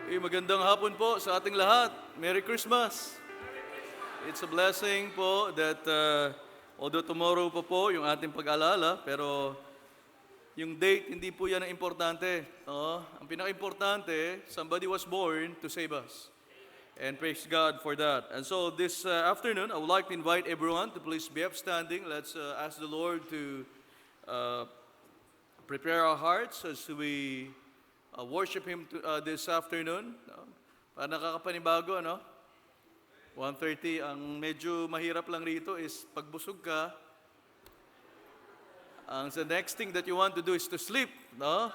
Magandang hapon po sa ating lahat. Merry Christmas! It's a blessing po that although tomorrow po yung ating pag-alala, pero yung date, hindi po yan ang importante. No? Ang pinaka-importante, somebody was born to save us. And praise God for that. And so this afternoon, I would like to invite everyone to please be upstanding. Let's ask the Lord to prepare our hearts as we worship Him this afternoon. Para nakakapanibago, ano? 1:30, ang medyo mahirap lang rito is pagbusog ka, the next thing that you want to do is to sleep, no?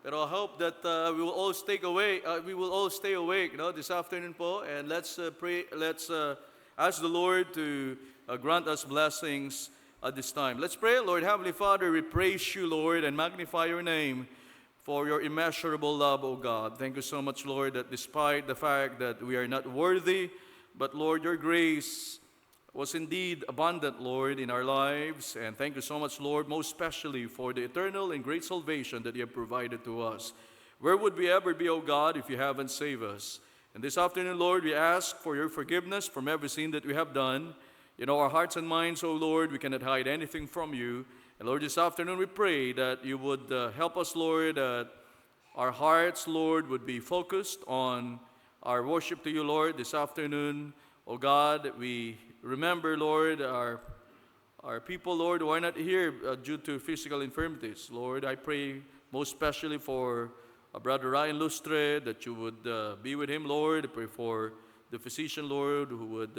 Pero I hope that we will all stay awake, no, this afternoon po, and let's pray. Let's ask the Lord to grant us blessings at this time. Let's pray. Lord Heavenly Father, we praise you, Lord, and magnify your name for your immeasurable love, O God. Thank you so much, Lord, that despite the fact that we are not worthy, but Lord, your grace was indeed abundant, Lord, in our lives. And thank you so much, Lord, most especially for the eternal and great salvation that you have provided to us. Where would we ever be, O God, if you haven't saved us? And this afternoon, Lord, we ask for your forgiveness from every sin that we have done. You know our hearts and minds, O Lord, we cannot hide anything from you. And Lord, this afternoon we pray that you would help us, Lord, that our hearts, Lord, would be focused on our worship to you, Lord, this afternoon. O God, we remember, Lord, our people, Lord, who are not here due to physical infirmities. Lord, I pray most especially for Brother Ryan Lustre, that you would be with him, Lord. I pray for the physician, Lord, who would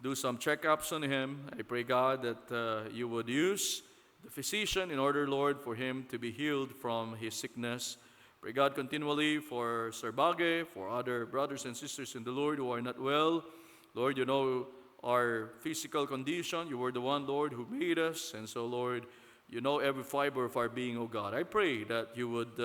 do some checkups on him. I pray, God, that you would use the physician in order, Lord, for him to be healed from his sickness. Pray, God, continually for Sir Bagay, for other brothers and sisters in the Lord who are not well. Lord, you know our physical condition. You were the one, Lord, who made us. And so, Lord, you know every fiber of our being, O God. I pray that you would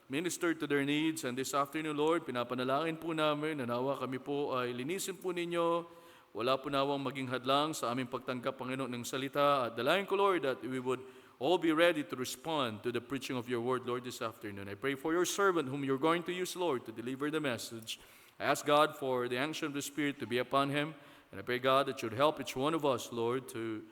minister to their needs. And this afternoon, Lord, pinapanalangin po namin na nawa kami po ay linisin po ninyo. Wala po nawang maging hadlang sa aming pagtanggap, Panginoon, ng salita. At dalayan ko, Lord, that we would all be ready to respond to the preaching of your word, Lord, this afternoon. I pray for your servant whom you're going to use, Lord, to deliver the message. I ask God for the unction of the Spirit to be upon him. And I pray, God, that you'd help each one of us, Lord, to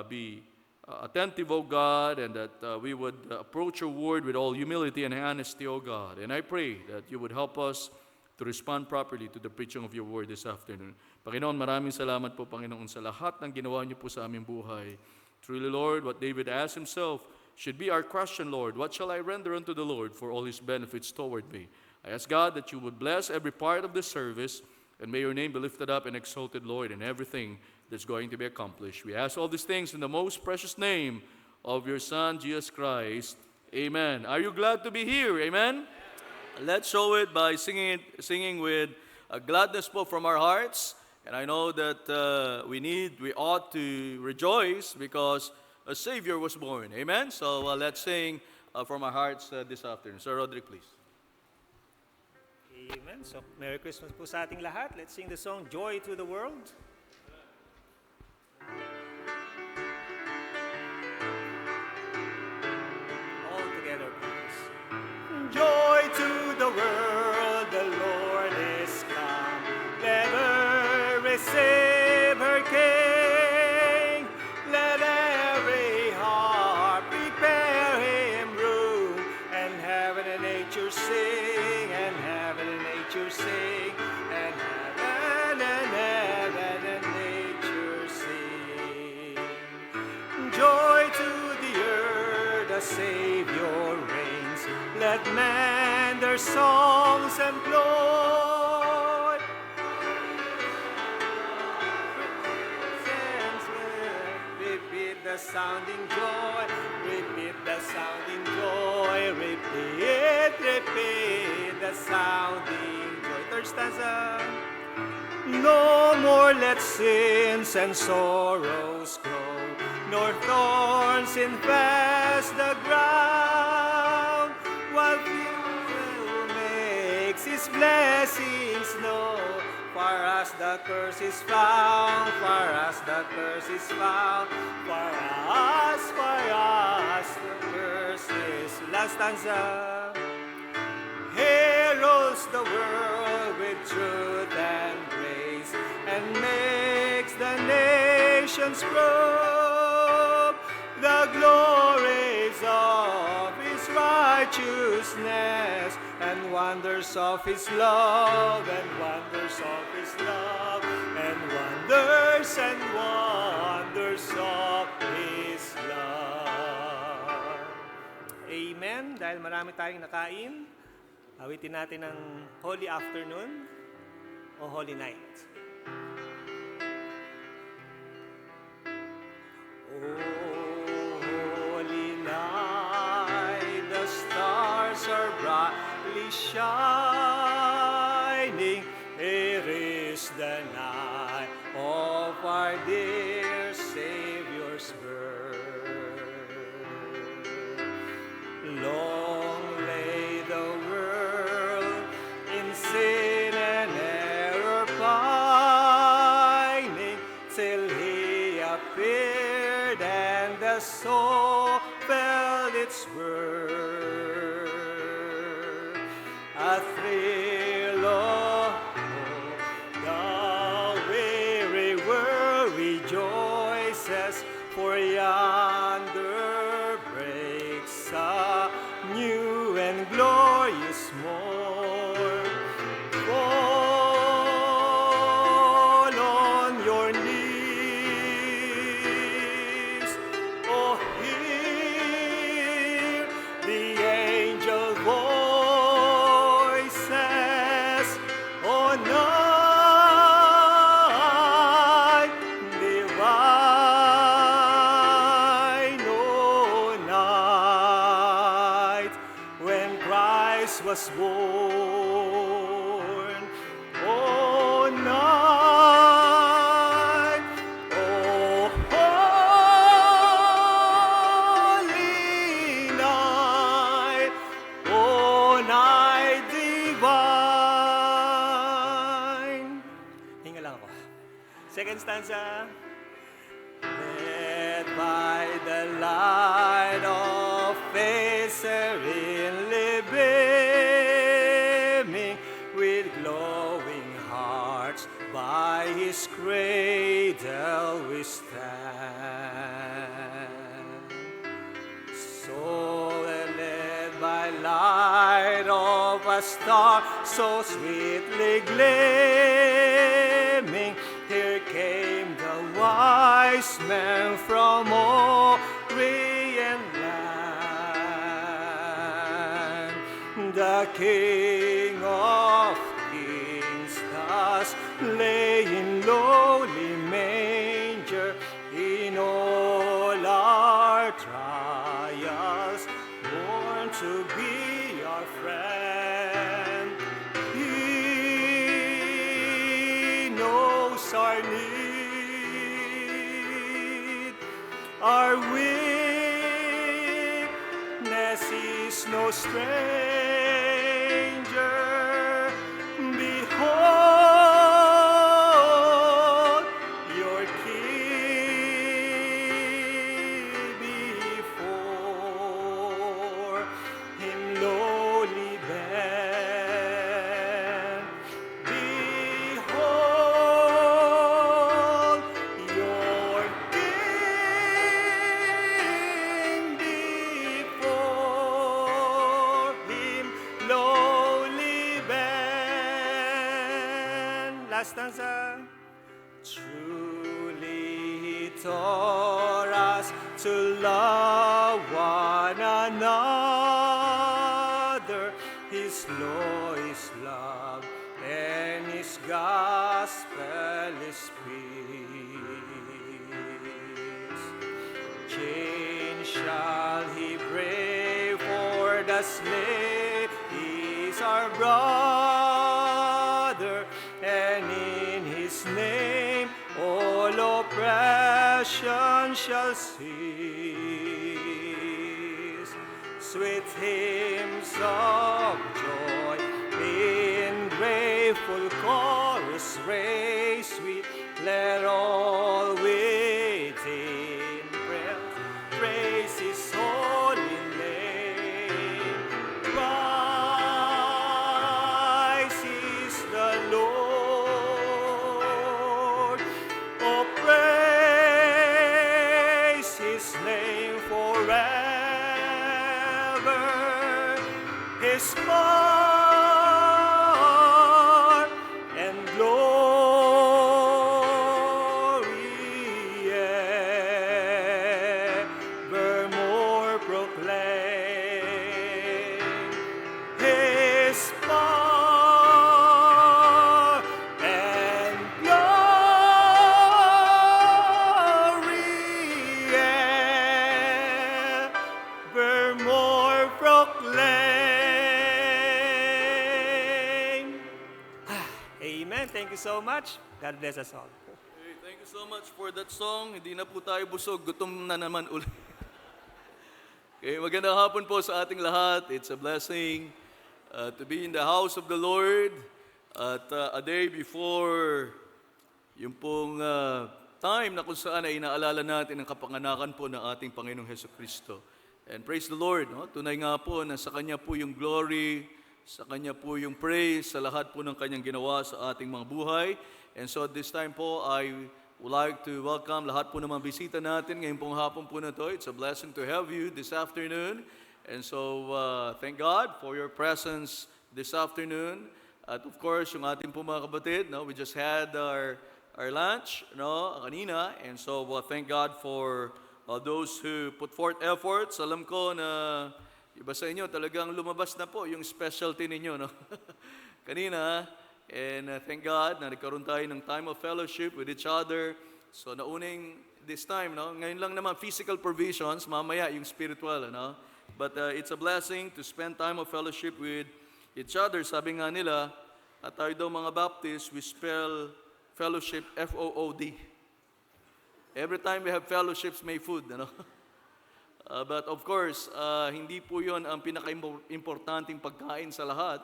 be attentive, O God, and that we would approach your word with all humility and honesty, O God. And I pray that you would help us to respond properly to the preaching of your word this afternoon. Panginoon, maraming salamat po, Panginoon, sa lahat ng ginawa niyo po sa aming buhay. Truly, Lord, what David asked himself should be our question, Lord. What shall I render unto the Lord for all his benefits toward me? I ask, God, that you would bless every part of the service, and may your name be lifted up and exalted, Lord, in everything that's going to be accomplished. We ask all these things in the most precious name of your Son, Jesus Christ. Amen. Are you glad to be here? Amen? Let's show it by singing with a gladness po from our hearts. And I know that we ought to rejoice because a Savior was born. Amen? So let's sing from our hearts this afternoon. Sir Roderick, please. Amen. So, Merry Christmas po sa ating lahat. Let's sing the song, Joy to the World. All together, please. Joy to the world, the Lord is come. Let her receive her King. Let every heart prepare him room. And heaven and nature sing, and heaven and nature sing, and heaven and nature sing. Joy to the earth, the Savior reigns. Let men their songs employ. Repeat the sounding joy, repeat the sounding joy, repeat the sounding joy. Third stanza. No more let sins and sorrows grow, nor thorns infest the ground, while fuel makes his blessings known. For us the curse is found, for us the curse is found, for us the curse is. Last stanza. Herald fills the world with truth and grace, and makes the nations probe the glories of His righteousness, and wonders of His love, and wonders of His love, and wonders of His love. Amen. Dahil marami tayong nakain, awitin natin ang Holy Afternoon o Holy Night. Holy night, the stars are brightly shining. It is the night of our dear Savior's birth. Long lay the world in sin and error pining, till He appeared and the soul felt its worth. A thrill of hope, the weary world rejoices, for yonder breaks a new and glorious morn. Fall on your knees, oh, hear the angel voices, oh, night divine, oh, night when Christ was born, oh, night, oh, holy night, oh, night divine. Hinga lang ako. Second stanza. Led by the light of faith serenely beaming, with glowing hearts by His cradle we stand. So led by light of a star so sweetly gleaming, here came the wise men from Orient land. The King of Kings thus lay in lowly manger, in all our trials, born to be our friend. He knows our need, our weakness is no stranger. Behold your King, before Him lowly bend. Behold your King, before Him lowly bend. Last stanza. Truly He taught us to love one another. His law is love, and His gospel is peace. Chain shall He break, for the slave is our brother, and in His name all oppression shall cease. Sweet hymns of joy in grateful chorus raise we, let all within breath praise His holy name. His power and glory evermore proclaim. His power and glory evermore proclaim. Amen. Thank you so much. God bless us all. Okay, thank you so much for that song. Hindi na po tayo busog, gutom na naman ulit. Okay, magandang hapon po sa ating lahat. It's a blessing to be in the house of the Lord at a day before yung pong time na kung saan ay inaalala natin ang kapanganakan po ng ating Panginoong Hesus Kristo. And praise the Lord, no? Tunay nga po na sa Kanya po yung glory, sa Kanya po yung praise, sa lahat po ng Kanyang ginawa sa ating mga buhay. And so at this time po, I would like to welcome lahat po ng mga bisita natin ngayong pong hapon po na to. It's a blessing to have you this afternoon. And so thank God for your presence this afternoon. At of course, yung ating po mga kapatid, no? We just had our lunch, no, kanina. And so thank God for those who put forth efforts. Alam ko na iba sa inyo talagang lumabas na po yung specialty ninyo, no? Kanina. And thank God na nagkaroon tayo ng time of fellowship with each other. So nauning this time, no? Ngayon lang naman physical provisions, mamaya yung spiritual, no? But it's a blessing to spend time of fellowship with each other. Sabi nga nila, at tayo daw mga Baptist, we spell fellowship F-O-O-D. Every time we have fellowships, may food, ano? But of course, hindi po yon ang pinaka-importanting pagkain sa lahat,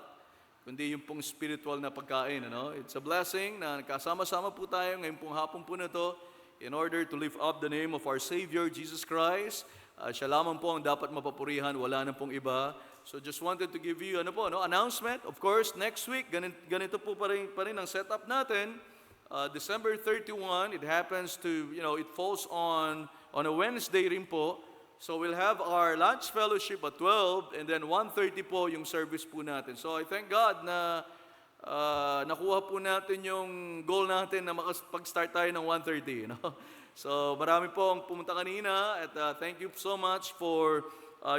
kundi yung pong spiritual na pagkain, ano? It's a blessing na kasama-sama po tayo ngayong pong hapon po na to in order to lift up the name of our Savior, Jesus Christ. Siya lamang po ang dapat mapapurihan, wala na pong iba. So just wanted to give you announcement. Of course, next week, ganito po pa rin ang setup natin. December 31, it happens to, it falls on a Wednesday rin po. So we'll have our lunch fellowship at 12 and then 1:30 po yung service po natin. So I thank God na nakuha po natin yung goal natin na makapag-start tayo ng 1:30. So marami po ang pumunta kanina at thank you so much for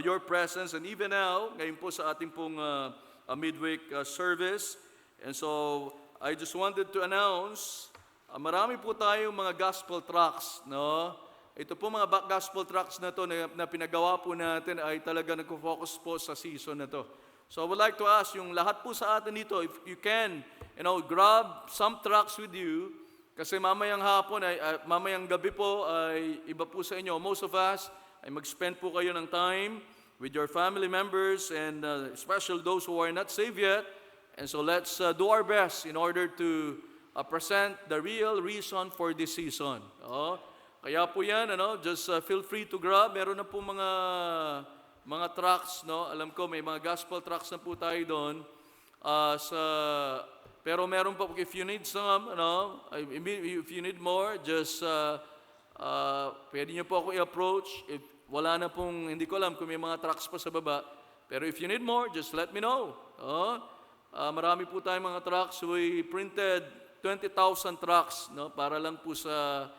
your presence. And even now, ngayon po sa ating pong midweek service. And so I just wanted to announce, marami po tayong mga gospel tracts, no? Ito po mga gospel tracts na to na pinagawa po natin ay talaga nagfo-focus po sa season na to. So I would like to ask yung lahat po sa atin dito, if you can, grab some tracts with you, kasi mamayang hapon, mamayang gabi po ay iba po sa inyo. Most of us ay mag-spend po kayo ng time with your family members and especially those who are not saved yet. And so let's do our best in order to present the real reason for this season. Kaya po yan, just feel free to grab. Meron na po mga tracts, no? Alam ko may mga gospel tracts na po tayo doon. Pero meron pa, if you need some, if you need more, just pwede nyo po ako i-approach. If wala na pong, hindi ko alam kung may mga tracts pa sa baba. Pero if you need more, just let me know. Marami po tayong mga tracts. We printed 20,000 tracts, no, para lang po sa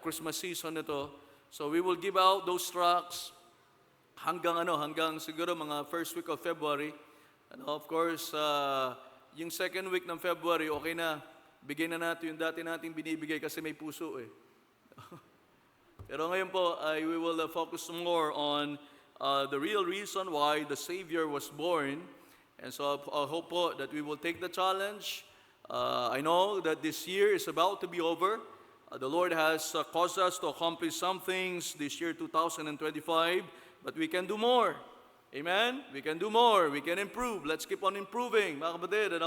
Christmas season nito. So we will give out those tracts hanggang siguro mga first week of February. Of course, yung second week ng February, okay na. Bigyan na natin yung dati nating binibigay kasi may puso eh. Pero ngayon po, we will focus more on the real reason why the Savior was born. And so I hope po that we will take the challenge. I know that this year is about to be over. The Lord has caused us to accomplish some things this year, 2025, but we can do more. Amen? We can do more. We can improve. Let's keep on improving, mga kapatid,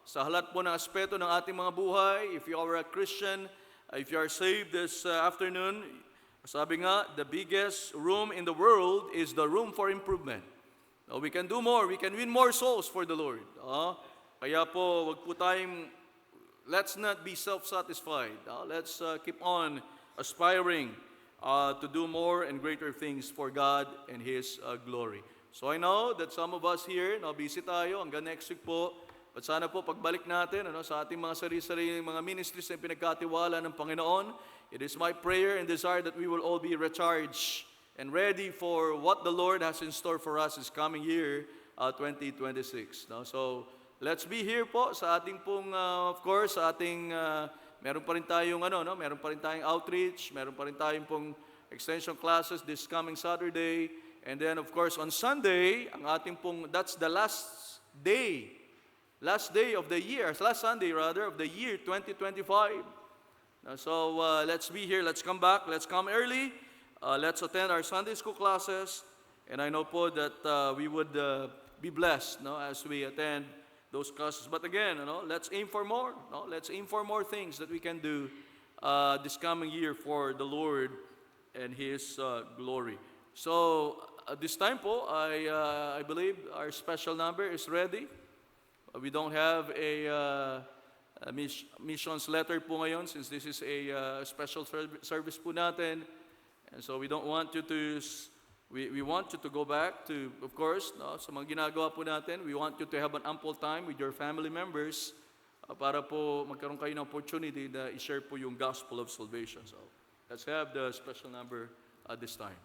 sa halat po ng aspeto ng ating mga buhay. If you are a Christian, if you are saved this afternoon, sabi nga, the biggest room in the world is the room for improvement. We can do more. We can win more souls for the Lord. Kaya po, wag po tayong, let's not be self-satisfied. Let's keep on aspiring to do more and greater things for God and His glory. So I know that some of us here, no, busy tayo hanggang next week po. But sana po pagbalik natin sa ating mga sarili-sariling mga ministries na pinagkatiwala ng Panginoon, it is my prayer and desire that we will all be recharged and ready for what the Lord has in store for us this coming year, 2026. No? So let's be here po sa ating pong, of course, sa ating, meron pa rin tayong, meron pa rin tayong outreach, meron pa rin tayong pong extension classes this coming Saturday. And then, of course, on Sunday, ang ating pong, that's the last day of the year, last Sunday rather, of the year 2025. So let's be here, let's come back, let's come early, let's attend our Sunday school classes, and I know po that we would be blessed as we attend those classes. But again, let's aim for more. Let's aim for more things that we can do this coming year for the Lord and His glory. So this time po, I believe our special number is ready. We don't have a missions letter po ngayon since this is a special service po natin. And so we don't want you to, we want you to go back to, of course, sa mga ginagawa po natin, we want you to have an ample time with your family members para po magkaroon kayo ng opportunity na i-share po yung gospel of salvation. So let's have the special number at this time.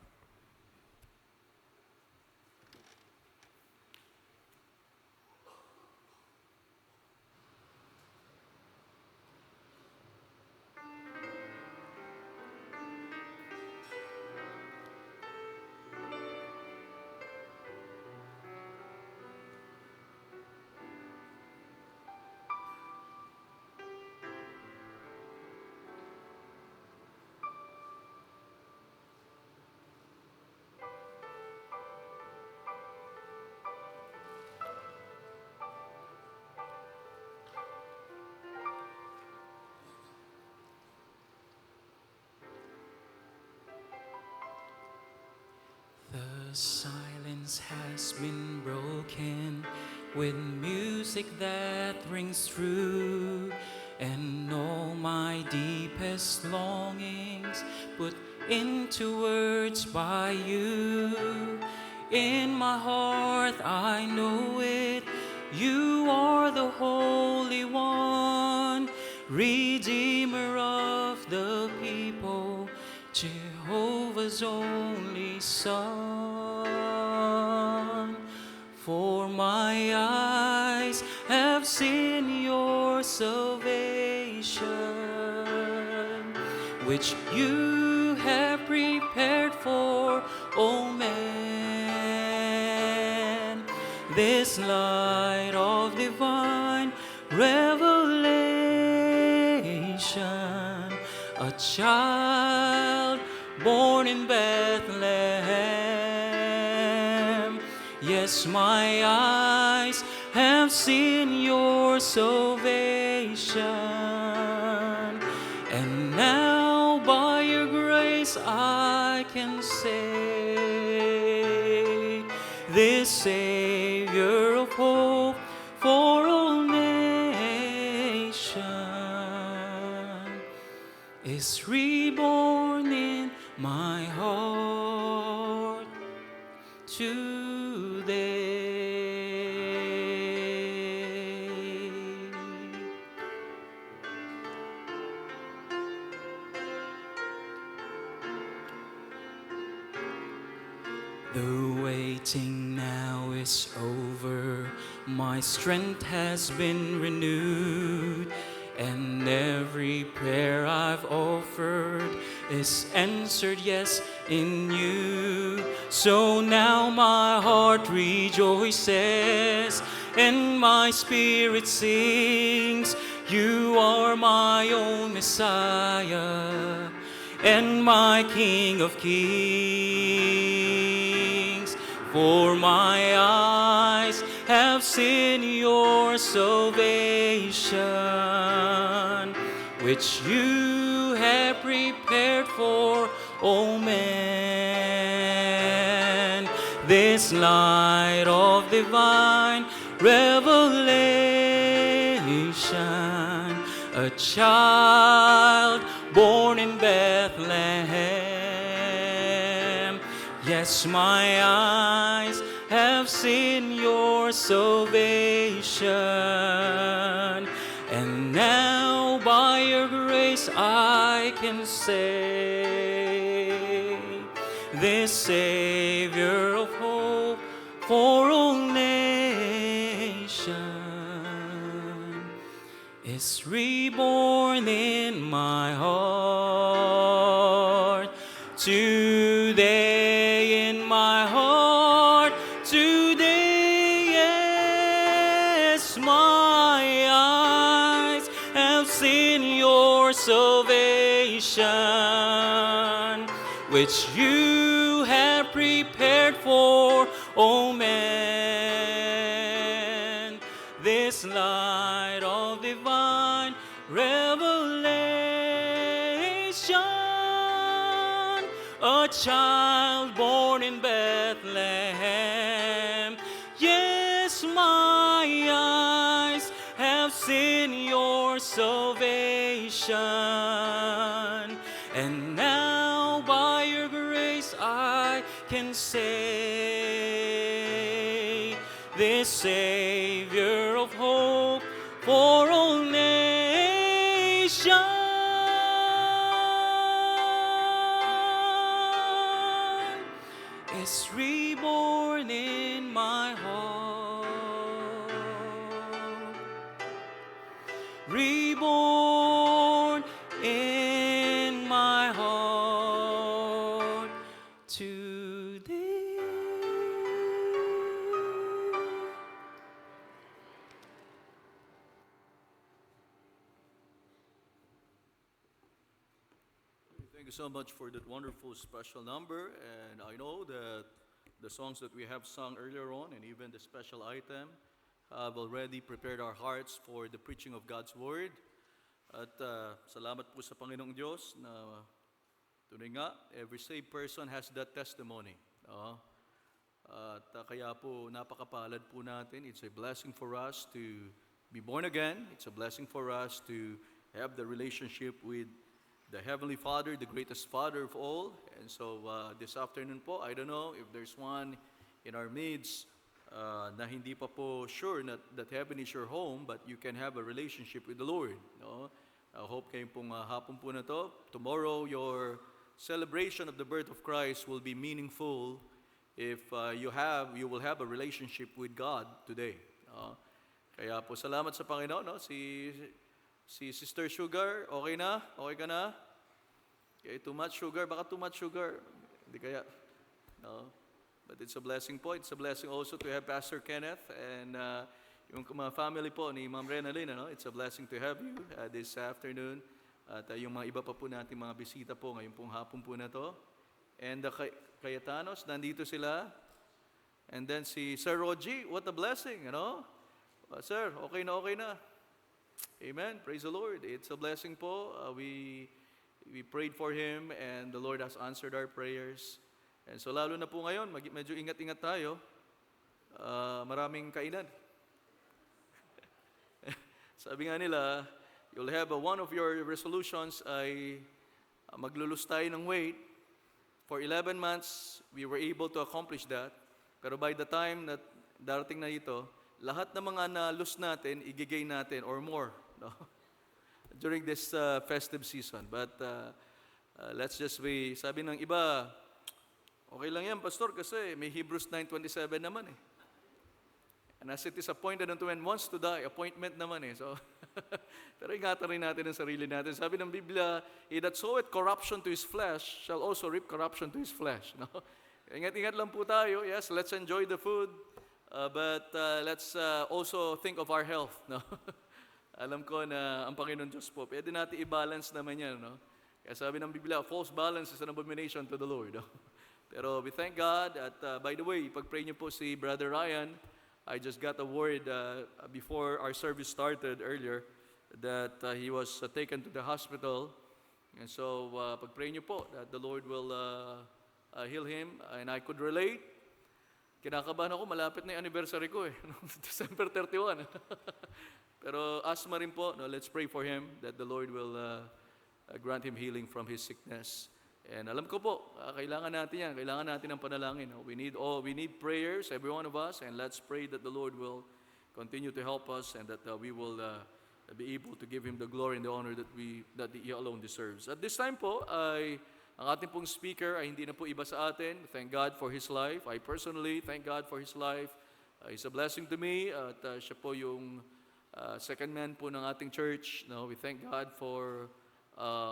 The silence has been broken with music that rings through, and all my deepest longings put into words by you. In my heart I know it, you are the Holy One, Redeemer of the people, Jehovah's only Son. For my eyes have seen your salvation, which you have prepared for all men. This light of divine revelation, a child born in Bethlehem. Yes, my eyes have seen your salvation, and now by your grace I can say, this Savior of hope for all nations is reborn in my heart today. The waiting now is over, my strength has been renewed, and every prayer I've offered is answered, yes, in you. So now my heart rejoices and my spirit sings, you are my own Messiah and my King of Kings. For my eyes have seen your salvation, which you have prepared for all men. This light of divine revelation, a child born in Bethlehem. Yes, my eyes have seen your salvation. And now by your grace I can say, this Savior of hope for all nations is reborn in my heart. Today in my heart, today, yes, my eyes have seen your salvation, which you have prepared for all men. This light of divine revelation, a child born in Bethlehem. Yes, my eyes have seen your salvation, and now by your grace I can say, this Savior of hope for all nations is reborn in my heart. Reborn in my heart today. Thank you so much for that wonderful special number. And I know that the songs that we have sung earlier on and even the special item have already prepared our hearts for the preaching of God's Word. At salamat po sa Panginoong Diyos na tunay nga, every saved person has that testimony. At kaya po napakapalad po natin. It's a blessing for us to be born again. It's a blessing for us to have the relationship with the Heavenly Father, the greatest Father of all. And so this afternoon po, I don't know if there's one in our midst na hindi pa po sure that heaven is your home, but you can have a relationship with the Lord. No? I hope kayo pong hapon po na to. Tomorrow, your celebration of the birth of Christ will be meaningful if you will have a relationship with God today. No? Kaya po salamat sa Panginoon. No? Si Sister Sugar, okay na? Okay ka na? Okay, too much sugar? Baka too much sugar. Hindi kaya? No? But it's a blessing po. It's a blessing also to have Pastor Kenneth and yung mga family po ni Ma'am Renalyn. No? It's a blessing to have you this afternoon. At yung mga iba pa po natin mga bisita po ngayong pong hapon po na to. And the Cayetanos, nandito sila. And then si Sir Rogie, what a blessing, you know? Sir, okay na, okay na. Amen. Praise the Lord. It's a blessing po. We prayed for him and the Lord has answered our prayers. And so lalo na po ngayon, medyo ingat-ingat tayo. Maraming kainan. Sabi nga nila, you'll have one of your resolutions ay maglulus tayo ng weight. For 11 months, we were able to accomplish that. Pero by the time that darating na ito, lahat ng mga na-lose natin, i-gain natin or more, no? During this festive season. But let's just be, sabi ng iba, okay lang yan, Pastor, kasi may Hebrews 9:27 naman eh. And as it is appointed unto man wants to die, appointment naman eh. So, pero ingatan rin natin ang sarili natin. Sabi ng Biblia, he that soweth corruption to his flesh shall also reap corruption to his flesh. No? Ingat-ingat lang po tayo. Yes, let's enjoy the food. But let's also think of our health. No? Alam ko na ang Panginoon Diyos po, pwede natin i-balance naman yan. No? Kaya sabi ng Biblia, false balance is an abomination to the Lord. No? Pero we thank God. At by the way, pag-pray niyo po si Brother Ryan, I just got a word before our service started earlier that he was taken to the hospital. And so pag-pray niyo po that the Lord will heal him. And I could relate. Kinakabahan ako, malapit na yung anniversary ko eh. December 31. Pero asthma rin po, no, let's pray for him that the Lord will grant him healing from his sickness. And alam ko po, kailangan natin yan. Kailangan natin ng panalangin. We need prayers, every one of us, and let's pray that the Lord will continue to help us and that we will be able to give Him the glory and the honor that He alone deserves. At this time po, ang ating pong speaker ay hindi na po iba sa atin. Thank God for his life. I personally thank God for his life. He's a blessing to me. At siya po yung second man po ng ating church. No, we thank God for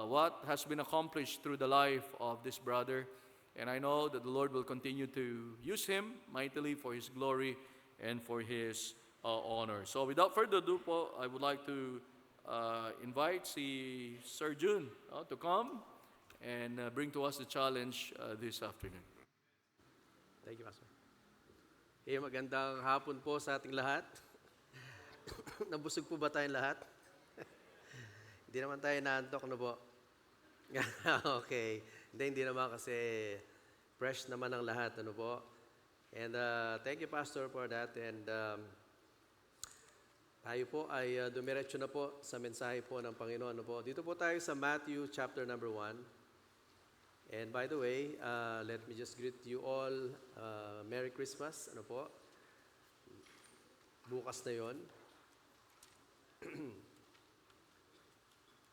what has been accomplished through the life of this brother. And I know that the Lord will continue to use him mightily for His glory and for His honor. So without further ado po, I would like to invite si Sir Jun to come and bring to us the challenge this afternoon. Thank you, Pastor. Magandang hapon po sa ating lahat. Nabusog po ba tayong lahat? Hindi naman tayo naantok, no po? Okay. Hindi naman kasi fresh naman ang lahat, ano po? And thank you, Pastor, for that. And tayo po ay dumiretso na po sa mensahe po ng Panginoon, ano po? Dito po tayo sa Matthew chapter number 1. And by the way, let me just greet you all Merry Christmas. Ano po? Bukas na yon.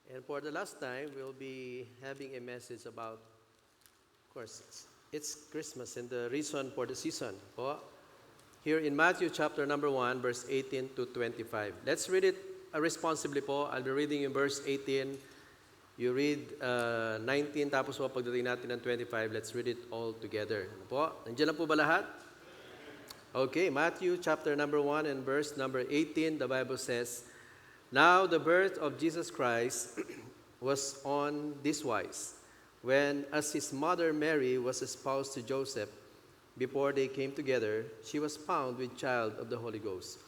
And for the last time, we'll be having a message about, of course, it's Christmas and the reason for the season. Po? Here in Matthew chapter number 1, verse 18 to 25. Let's read it responsibly po. I'll be reading in verse 18. You read 19, tapos po pagdating natin ng 25, let's read it all together. Ano po? Nandiyan na po ba lahat? Okay, Matthew chapter number 1 and verse number 18, the Bible says, Now the birth of Jesus Christ was on this wise, when as his mother Mary was espoused to Joseph, before they came together, she was found with child of the Holy Ghost.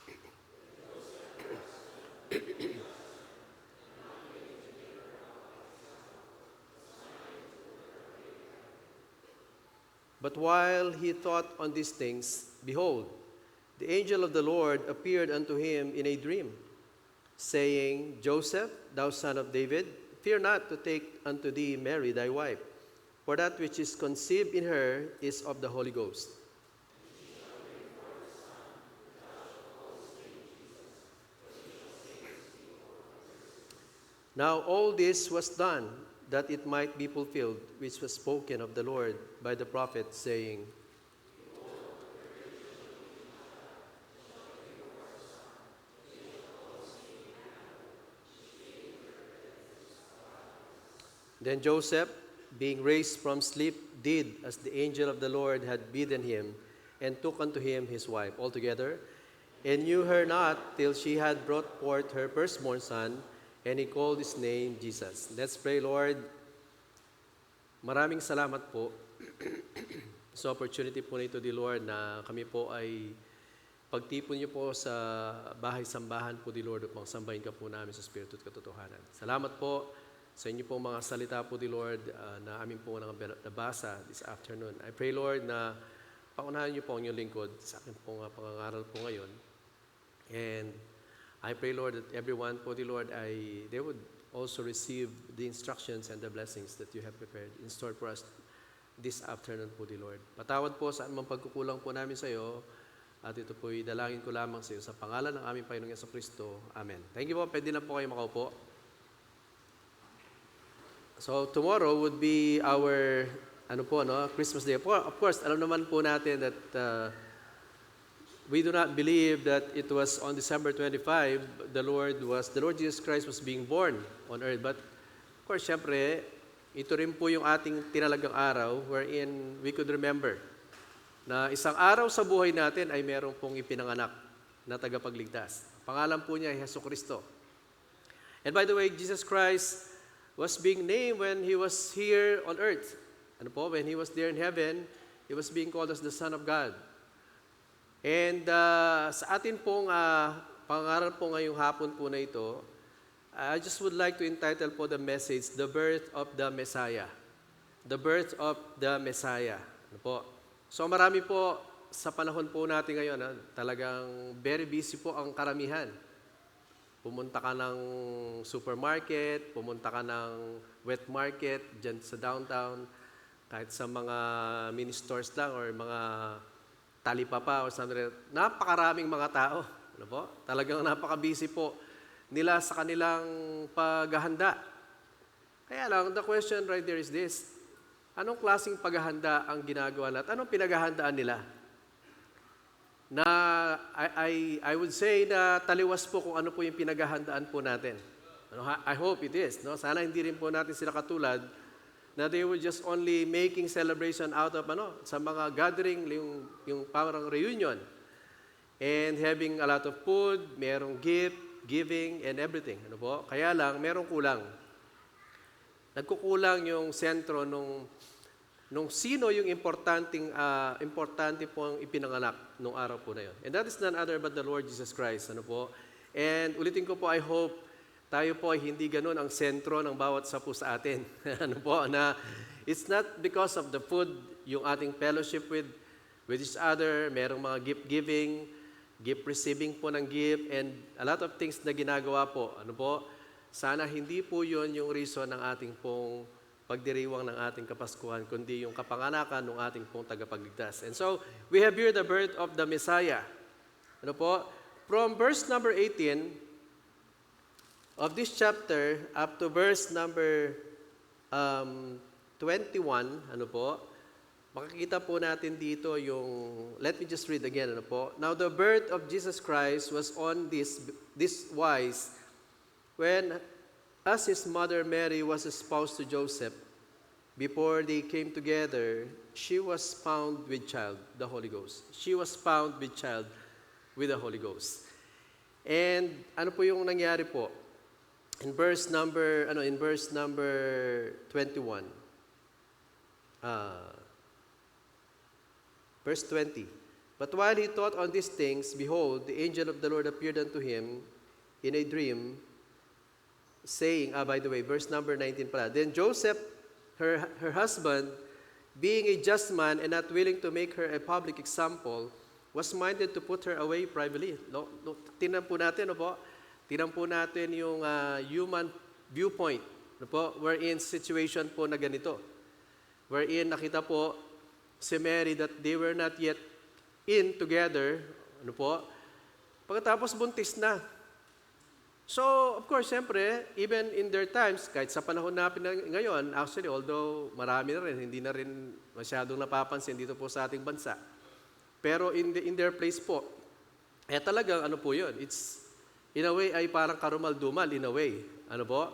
But while he thought on these things, behold, the angel of the Lord appeared unto him in a dream, saying, Joseph, thou son of David, fear not to take unto thee Mary thy wife, for that which is conceived in her is of the Holy Ghost. Now all this was done, that it might be fulfilled, which was spoken of the Lord by the prophet, saying, Then Joseph, being raised from sleep, did as the angel of the Lord had bidden him, and took unto him his wife altogether, and knew her not till she had brought forth her firstborn son, and he called his name Jesus. Let's pray, Lord. Maraming salamat po sa opportunity po nito, di Lord, na kami po ay pagtipon niyo po sa bahay-sambahan po, di Lord, upang sambahin ka po namin sa Espiritu at katotohanan. Salamat po sa inyo po mga salita po, di Lord, na amin po nabasa this afternoon. I pray, Lord, na paunahan niyo po ang inyong lingkod sa akin po pangangaral po ngayon. And I pray, Lord, that everyone po, the Lord, they would also receive the instructions and the blessings that you have prepared in store for us this afternoon po, the Lord. Patawad po sa anumang pagkukulang po namin sa iyo, at ito po'y dalangin ko lamang sa iyo sa pangalan ng aming Panginoong Jesucristo. Amen. Thank you po. Pwede na po kayo makaupo. So tomorrow would be our Christmas Day. Of course, alam naman po natin that we do not believe that it was on December 25 the Lord Jesus Christ was being born on earth. But of course, syempre, ito rin po yung ating tinalagang araw wherein we could remember na isang araw sa buhay natin ay merong pong ipinanganak na tagapagligtas. Pangalan po niya ay Jesucristo. And by the way, Jesus Christ was being named when He was here on earth. When He was there in heaven, He was being called as the Son of God. And sa atin pong pangaral po ngayong hapon po na ito, I just would like to entitle po the message, The Birth of the Messiah. The Birth of the Messiah. So marami po sa panahon po natin ngayon, talagang very busy po ang karamihan. Pumunta ka ng supermarket, pumunta ka ng wet market dyan sa downtown, kahit sa mga mini stores lang or mga talipapa or something, napakaraming mga tao. Ano po? Talagang napaka-busy po nila sa kanilang paghahanda. Kaya lang, the question right there is this: anong klaseng paghahanda ang ginagawa natin? Anong pinaghahandaan nila? Na I would say na taliwas po kung ano po yung pinaghahandaan po natin. I hope it is. No? Sana hindi rin po natin sila katulad na they were just only making celebration out of sa mga gathering, yung parang reunion, and having a lot of food, merong gift, giving, and everything. Ano po? Kaya lang, merong kulang. Nagkukulang yung sentro nung sino yung importante po ang ipinanganak nung araw po na yun. And that is none other but the Lord Jesus Christ. Ano po? And ulitin ko po, I hope tayo po ay hindi ganun ang sentro ng bawat isa po sa atin. Ano po? Na it's not because of the food, yung ating fellowship with each other, merong mga gift giving, gift receiving po ng gift, and a lot of things na ginagawa po. Ano po? Sana hindi po yun yung reason ng ating pong pagdiriwang ng ating Kapaskuhan, kundi yung kapanganakan ng ating pong tagapagligtas. And so, we have here the birth of the Messiah. Ano po? From verse number 18 of this chapter up to verse number 21, ano po? Makikita po natin dito yung, let me just read again, ano po? Now, the birth of Jesus Christ was on this wise, when as his mother Mary was espoused to Joseph, before they came together, she was found with child, the Holy Ghost. She was found with child with the Holy Ghost. And ano po yung nangyari po? In verse number 21. Verse 20. But while he thought on these things, behold, the angel of the Lord appeared unto him in a dream, saying, by the way, verse number 19 pala. Then Joseph, her husband, being a just man and not willing to make her a public example, was minded to put her away privately. Tingnan po natin, Tingnan po natin yung human viewpoint, wherein situation po na ganito. Wherein nakita po si Mary that they were not yet in together, pagkatapos buntis na. So, of course, siyempre, even in their times, kahit sa panahon natin ngayon, actually, although marami na rin, hindi na rin masyadong napapansin dito po sa ating bansa. Pero in their place po, talagang po yun, it's, in a way, ay parang karumal-dumal, in a way. Ano po?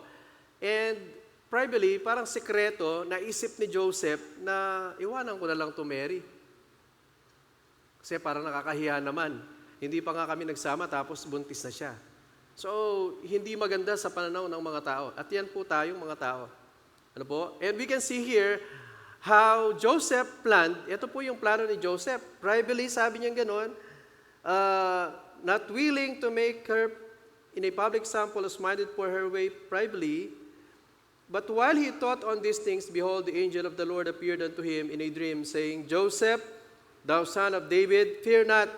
And, privately, parang sekreto, naisip ni Joseph na iwanan ko na lang to Mary. Kasi parang nakakahiya naman. Hindi pa nga kami nagsama, tapos buntis na siya. So, hindi maganda sa pananaw ng mga tao. At yan po tayong mga tao. Ano po? And we can see here how Joseph planned. Ito po yung plano ni Joseph. Privately, sabi niya gano'n, not willing to make her in a public example, was minded for her way privately. But while he thought on these things, behold, the angel of the Lord appeared unto him in a dream, saying, Joseph, thou son of David, fear not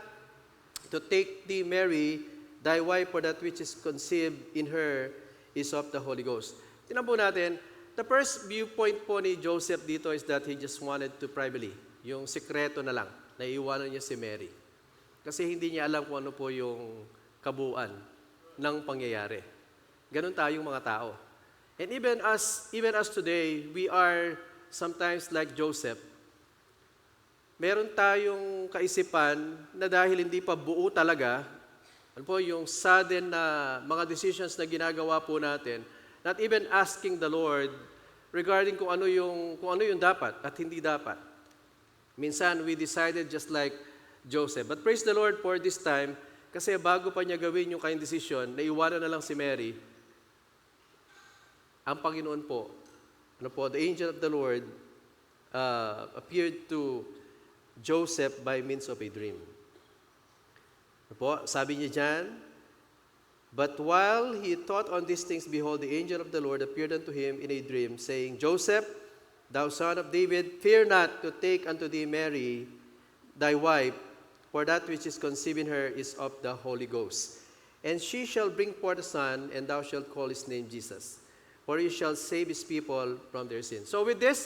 to take thee Mary, thy wife, for that which is conceived in her is of the Holy Ghost. Tingnan po natin, the first viewpoint po ni Joseph dito is that he just wanted to privately, yung sekreto na lang, naiiwanan niya si Mary. Kasi hindi niya alam kung ano po yung kabuuan ng pangyayari. Ganon tayong mga tao. And even as today, we are sometimes like Joseph. Meron tayong kaisipan na dahil hindi pa buo talaga, yung sudden na mga decisions na ginagawa po natin, not even asking the Lord regarding kung ano yung dapat at hindi dapat. Minsan, we decided just like Joseph. But praise the Lord for this time, kasi bago pa niya gawin yung kanyang desisyon, naiwanan na lang si Mary, ang Panginoon po, the angel of the Lord appeared to Joseph by means of a dream. Sabi niya dyan, but while he thought on these things, behold, the angel of the Lord appeared unto him in a dream, saying, Joseph, thou son of David, fear not to take unto thee Mary, thy wife, for that which is conceived in her is of the Holy Ghost. And she shall bring forth a son, and thou shalt call his name Jesus, for he shall save his people from their sins. So with this,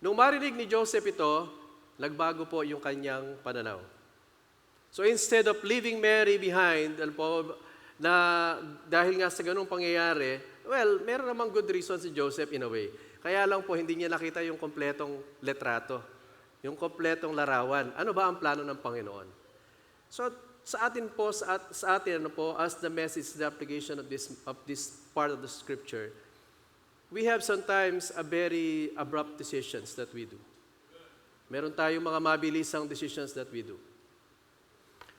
Nung marinig ni Joseph ito, nagbago po yung kanyang pananaw. So instead of leaving Mary behind, ano po, na dahil nga sa ganung pangyayari, well, meron namang good reason si Joseph in a way. Kaya lang po, hindi niya nakita yung kompletong letrato, yung kompletong larawan. Ano ba ang plano ng Panginoon? So, sa atin po, sa atin, ano po, as the message, the application of this part of the Scripture, we have sometimes a very abrupt decisions that we do. Meron tayong mga mabilisang decisions that we do.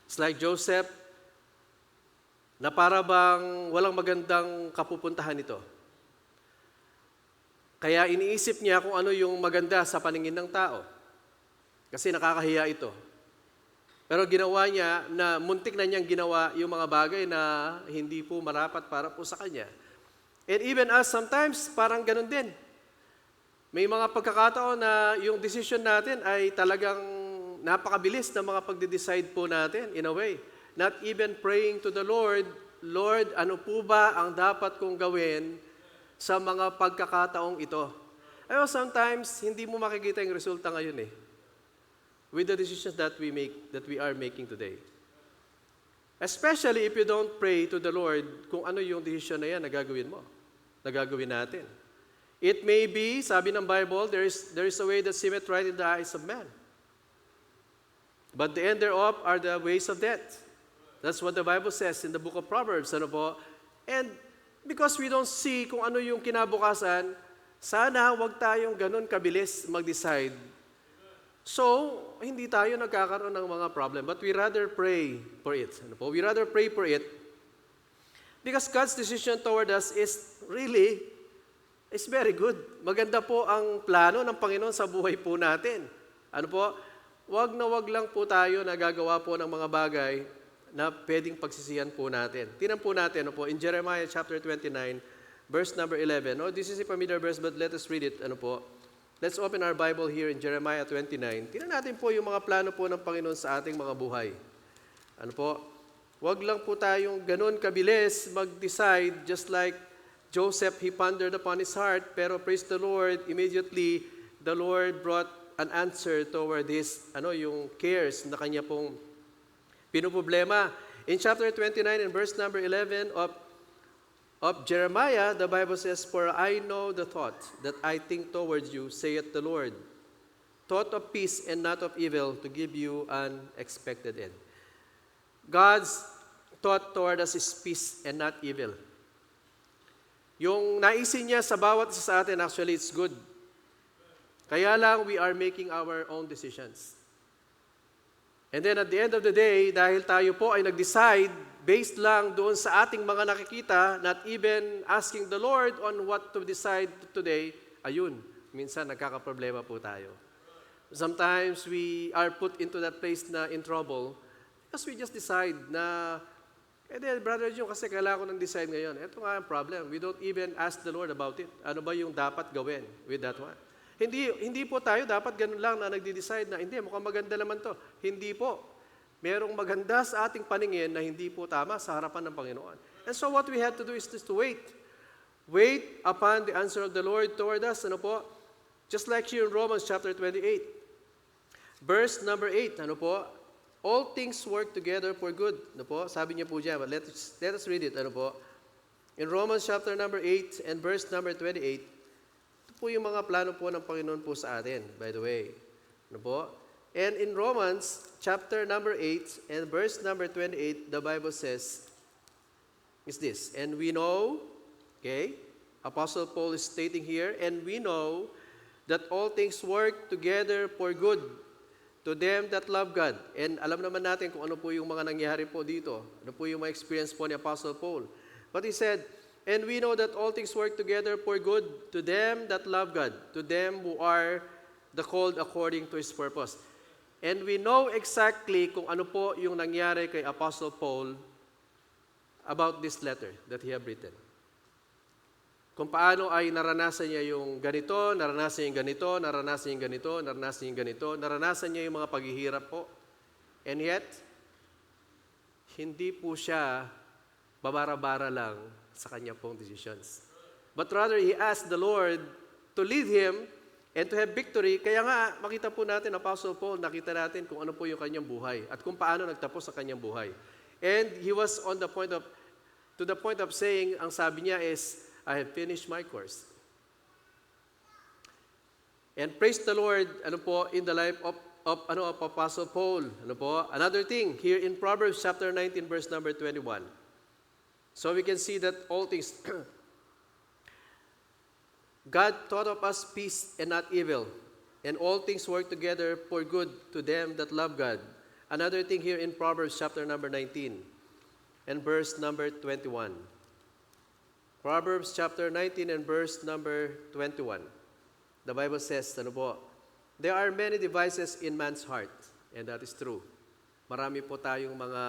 It's like Joseph, na para bang walang magandang kapupuntahan ito. Kaya iniisip niya kung ano yung maganda sa paningin ng tao. Kasi nakakahiya ito. Pero ginawa niya na muntik na niyang ginawa yung mga bagay na hindi po marapat para po sa kanya. And even us, sometimes parang ganun din. May mga pagkakataon na yung decision natin ay talagang napakabilis na mga pagde-decide po natin in a way. Not even praying to the Lord, Lord, ano po ba ang dapat kong gawin sa mga pagkakataong ito? Ayun, sometimes, hindi mo makikita yung resulta ngayon with the decisions that we are making today. Especially if you don't pray to the Lord kung ano yung decision na yan na gagawin mo, na gagawin natin. It may be, sabi ng Bible, there is a way that seemeth right in the eyes of man. But the end thereof are the ways of death. That's what the Bible says in the book of Proverbs. Ano po? And because we don't see kung ano yung kinabukasan, sana wag tayong ganun kabilis mag-decide. So, hindi tayo nagkakaroon ng mga problem, but we rather pray for it. Ano po? We rather pray for it because God's decision toward us is very good. Maganda po ang plano ng Panginoon sa buhay po natin. Ano po? Wag na wag lang po tayo nagagawa po ng mga bagay na pwedeng pagsisihan po natin. Tingnan po natin, ano po, in Jeremiah chapter 29, verse number 11. Oh, this is a familiar verse, but let us read it. Ano po? Let's open our Bible here in Jeremiah 29. Tingnan natin po yung mga plano po ng Panginoon sa ating mga buhay. Ano po? Wag lang po tayong ganun kabilis mag-decide, just like Joseph, he pondered upon his heart, pero praise the Lord, immediately, the Lord brought an answer toward this, yung cares na kanya pong pinuproblema. In chapter 29 and verse number 11 of Jeremiah, the Bible says, "For I know the thought that I think towards you, saith the Lord, thought of peace and not of evil, to give you an expected end." God's thought toward us is peace and not evil. Yung naisin niya sa bawat isa sa atin, actually, it's good. Kaya lang, we are making our own decisions. And then at the end of the day, dahil tayo po ay nag-decide based lang doon sa ating mga nakikita, not even asking the Lord on what to decide today, ayun, minsan nagkakaproblema po tayo. Sometimes we are put into that place na in trouble because we just decide na, Brother Jun, kasi kailangan ko ng decide ngayon. Ito nga ang problem. We don't even ask the Lord about it. Ano ba yung dapat gawin with that one? Hindi po tayo dapat ganun lang na nagde-decide na, hindi, mukhang maganda naman to. Hindi po. Merong maganda sa ating paningin na hindi po tama sa harapan ng Panginoon. And so what we have to do is just to wait. Wait upon the answer of the Lord toward us. Ano po? Just like here in Romans chapter 28. Verse number 8. Ano po? All things work together for good. Ano po? Sabi niya po dyan. But let us read it. Ano po? In Romans chapter number 8 and verse number 28, po yung mga plano po ng Panginoon po sa atin, by the way. Ano po? And in Romans, chapter number 8, and verse number 28, the Bible says, is this, and we know, okay, Apostle Paul is stating here, and we know that all things work together for good to them that love God. And alam naman natin kung ano po yung mga nangyari po dito. Ano po yung mga experience po ni Apostle Paul. But he said, and we know that all things work together for good to them that love God, to them who are the called according to His purpose. And we know exactly kung ano po yung nangyari kay Apostle Paul about this letter that he have written. Kung paano ay naranasan niya yung ganito, naranasan yung ganito, naranasan yung ganito, naranasan yung ganito, naranasan niya yung mga paghihirap po. And yet, hindi po siya babara-bara lang sa kanya pong decisions. But rather, he asked the Lord to lead him And to have victory, kaya nga makita po natin, Apostle Paul, nakita natin kung ano po yung kanyang buhay at kung paano nagtapos sa kanyang buhay. And he was on the point of, to the point of saying, ang sabi niya is, I have finished my course. And praise the Lord, ano po, in the life of Apostle Paul. Ano po? Another thing, here in Proverbs chapter 19, verse number 21. So we can see that all things, God thought of us peace and not evil, and all things work together for good to them that love God. Another thing here in Proverbs chapter number 19 and verse number 21. Proverbs chapter 19 and verse number 21. The Bible says, ano po, there are many devices in man's heart, and that is true. Marami po tayong mga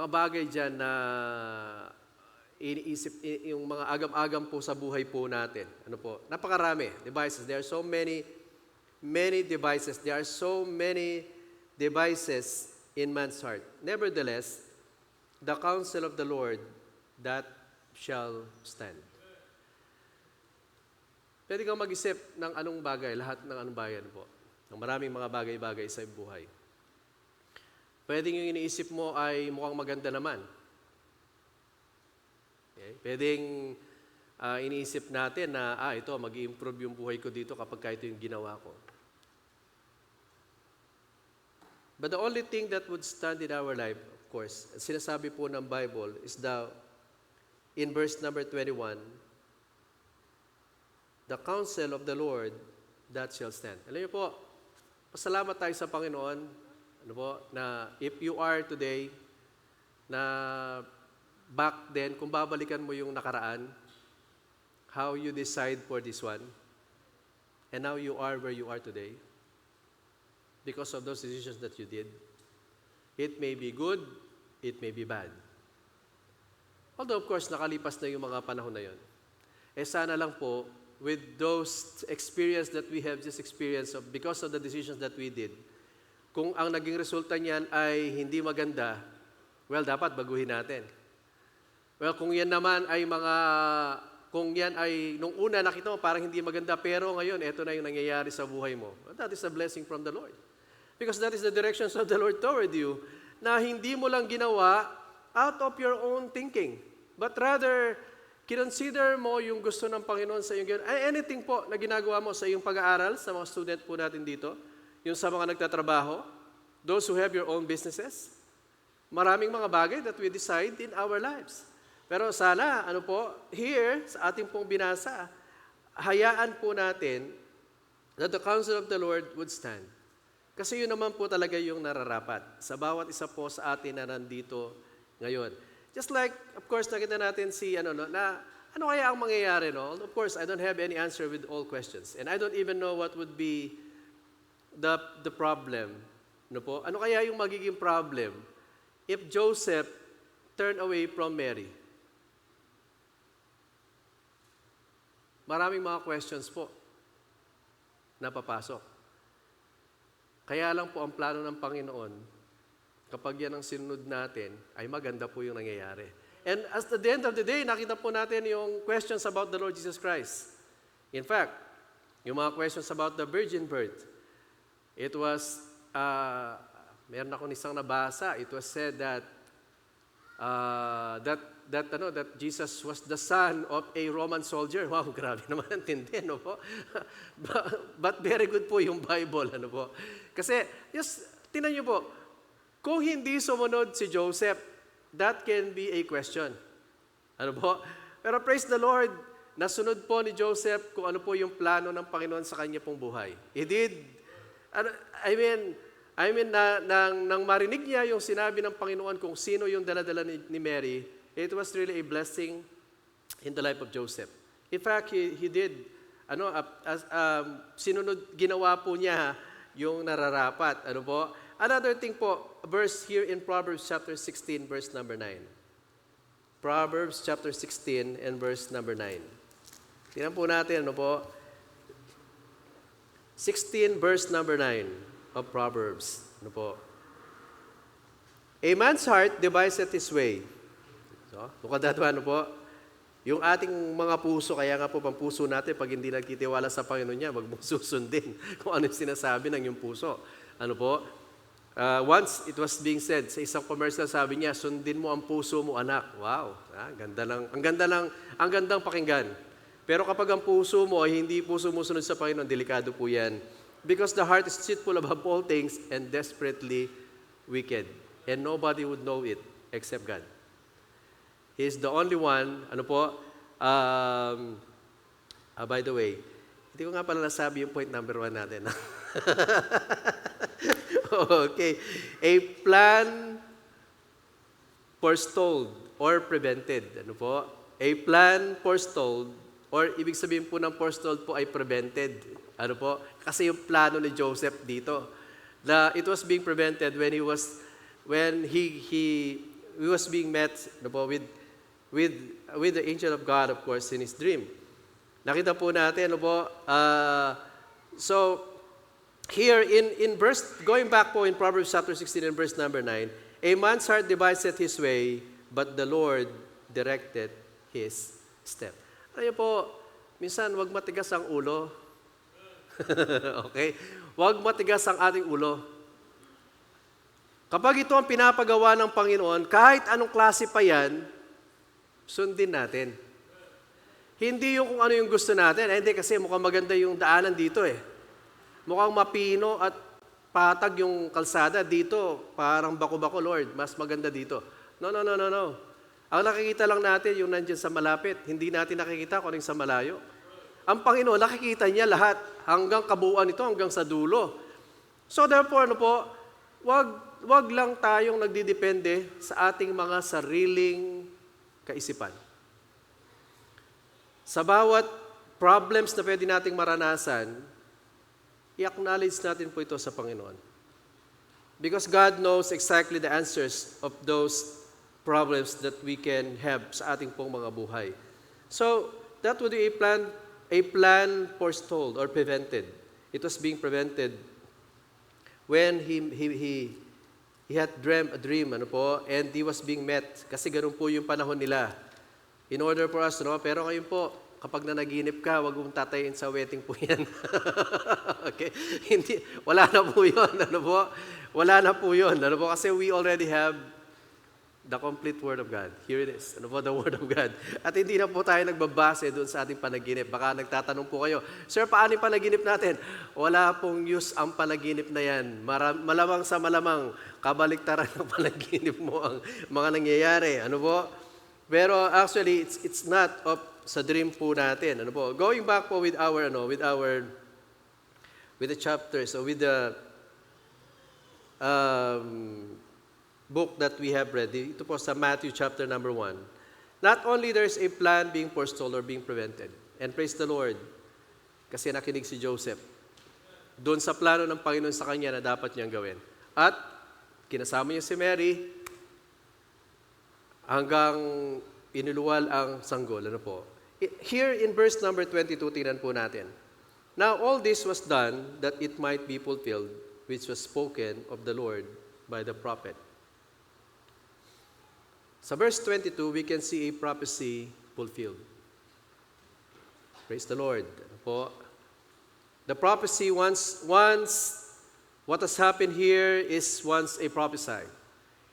bagay dyan na iniisip, yung mga agam-agam po sa buhay po natin. Ano po? Napakarami devices. There are so many devices. There are so many devices in man's heart. Nevertheless, the counsel of the Lord, that shall stand. Pwede kang mag-isip ng anong bagay, lahat ng anong bagay po. Ng maraming mga bagay-bagay sa buhay. Pwedeng yung iniisip mo ay mukhang maganda naman. Okay? Pwedeng iniisip natin na, ito, mag-i-improve yung buhay ko dito kapag ito yung ginawa ko. But the only thing that would stand in our life, of course, sinasabi po ng Bible, is in verse number 21, the counsel of the Lord, that shall stand. Alam niyo po, pasalamat tayo sa Panginoon, ano po, na if you are today, na back then, kung babalikan mo yung nakaraan, how you decide for this one, and now you are where you are today, because of those decisions that you did. It may be good, it may be bad. Although, of course, nakalipas na yung mga panahon na yun. Sana lang po, with those experience that we have just experienced because of the decisions that we did, kung ang naging resulta niyan ay hindi maganda, well, dapat baguhin natin. Well, kung yan ay, nung una nakita mo parang hindi maganda, pero ngayon, eto na yung nangyayari sa buhay mo. Well, that is a blessing from the Lord. Because that is the directions of the Lord toward you, na hindi mo lang ginawa out of your own thinking, but rather, kinonsider mo yung gusto ng Panginoon sa iyong gawin. Anything po na ginagawa mo sa iyong pag-aaral, sa mga student po natin dito, yung sa mga nagtatrabaho, those who have your own businesses, maraming mga bagay that we decide in our lives. Pero sana, here, sa ating pong binasa, hayaan po natin that the counsel of the Lord would stand. Kasi yun naman po talaga yung nararapat sa bawat isa po sa atin na nandito ngayon. Just like, of course, nakita natin ano kaya ang mangyayari, no? Of course, I don't have any answer with all questions. And I don't even know what would be the problem. Ano po? Ano kaya yung magiging problem if Joseph turned away from Mary? Maraming mga questions po na papasok. Kaya lang po ang plano ng Panginoon, kapag yan ang sinunod natin, ay maganda po yung nangyayari. And at the end of the day, nakita po natin yung questions about the Lord Jesus Christ. In fact, yung mga questions about the virgin birth, it was, meron akong isang nabasa, it was said that Jesus was the son of a Roman soldier. Wow, grabe naman ang tindi, no po? But very good po yung Bible, ano po? Kasi, just, tingnan niyo po, kung hindi sumunod si Joseph, that can be a question. Ano po? Pero praise the Lord, nasunod po ni Joseph kung ano po yung plano ng Panginoon sa kanya pong buhay. He did. Nang marinig niya yung sinabi ng Panginoon kung sino yung daladala ni Mary, it was really a blessing in the life of Joseph. In fact, he did, ginawa po niya yung nararapat. Ano po? Another thing po, verse here in Proverbs chapter 16, verse number 9. Proverbs chapter 16 and verse number 9. Tingnan po natin, ano po? 16 verse number 9 of Proverbs. Ano po? A man's heart deviseth his way. So, look at that one, ano po? Yung ating mga puso, kaya nga po pang puso natin, pag hindi nagtitiwala sa Panginoon niya, wag mong susundin kung ano yung sinasabi ng iyong puso. Ano po? Once it was being said, sa isang commercial sabi niya, sundin mo ang puso mo, anak. Wow, ang gandang pakinggan. Pero kapag ang puso mo ay hindi po sumusunod sa Panginoon, delikado po yan. Because the heart is deceitful above all things and desperately wicked. And nobody would know it except God. He is the only one, by the way, hindi ko nga pala nasabi yung point number 1 natin. Okay. A plan forestalled or prevented. Ano po? A plan forestalled or ibig sabihin po ng forestalled po ay prevented. Ano po? Kasi yung plano ni Joseph dito. It was being prevented when he was being met, ano po, with the angel of God, of course, in his dream. Nakita po natin, ano po, so here in verse, going back po in Proverbs chapter 16 and verse number 9, a man's heart deviseth his way, but the Lord directed his step. Ano po, minsan wag matigas ang ulo. Okay? Wag matigas ang ating ulo. Kapag ito ang pinapagawa ng Panginoon, kahit anong klase pa yan, sundin natin. Hindi yung kung ano yung gusto natin. Hindi kasi mukhang maganda yung daanan dito eh. Mukhang mapino at patag yung kalsada dito. Parang bako-bako, Lord. Mas maganda dito. No. Ang nakikita lang natin yung nandiyan sa malapit. Hindi natin nakikita kung anong sa malayo. Ang Panginoon, nakikita niya lahat. Hanggang kabuuan ito, hanggang sa dulo. So therefore, wag lang tayong nagdidepende sa ating mga sariling kaisipan. Sa bawat problems na pwede nating maranasan, i-acknowledge natin po ito sa Panginoon. Because God knows exactly the answers of those problems that we can have sa ating pong mga buhay. So, that would be a plan forestalled or prevented. It was being prevented when he had dreamt a dream, and he was being met. Kasi ganun po yung panahon nila. In order for us, pero ngayon po, kapag nanaginip ka, wag mong tatayin sa wedding po yan. Okay? Wala na po yun. Wala na po yun. Kasi we already have the complete Word of God. Here it is. The Word of God. At hindi na po tayo nagbabase doon sa ating panaginip. Baka nagtatanong po kayo, Sir, paano yung panaginip natin? Wala pong use ang panaginip na yan. Malamang sa malamang, kabaliktaran ng panaginip mo ang mga nangyayari. Pero actually, it's not sa dream po natin. Going back po with the chapters, or with the book that we have read, ito po sa Matthew chapter number 1. Not only there's a plan being forestalled or being prevented, and praise the Lord, kasi nakinig si Joseph doon sa plano ng Panginoon sa kanya na dapat niyang gawin. At kinasama niya si Mary hanggang inuluwal ang sanggol. Here in verse number 22, tingnan po natin. Now all this was done that it might be fulfilled, which was spoken of the Lord by the prophet. Sa verse 22, we can see a prophecy fulfilled. Praise the Lord. The prophecy once what has happened here is once a prophecy.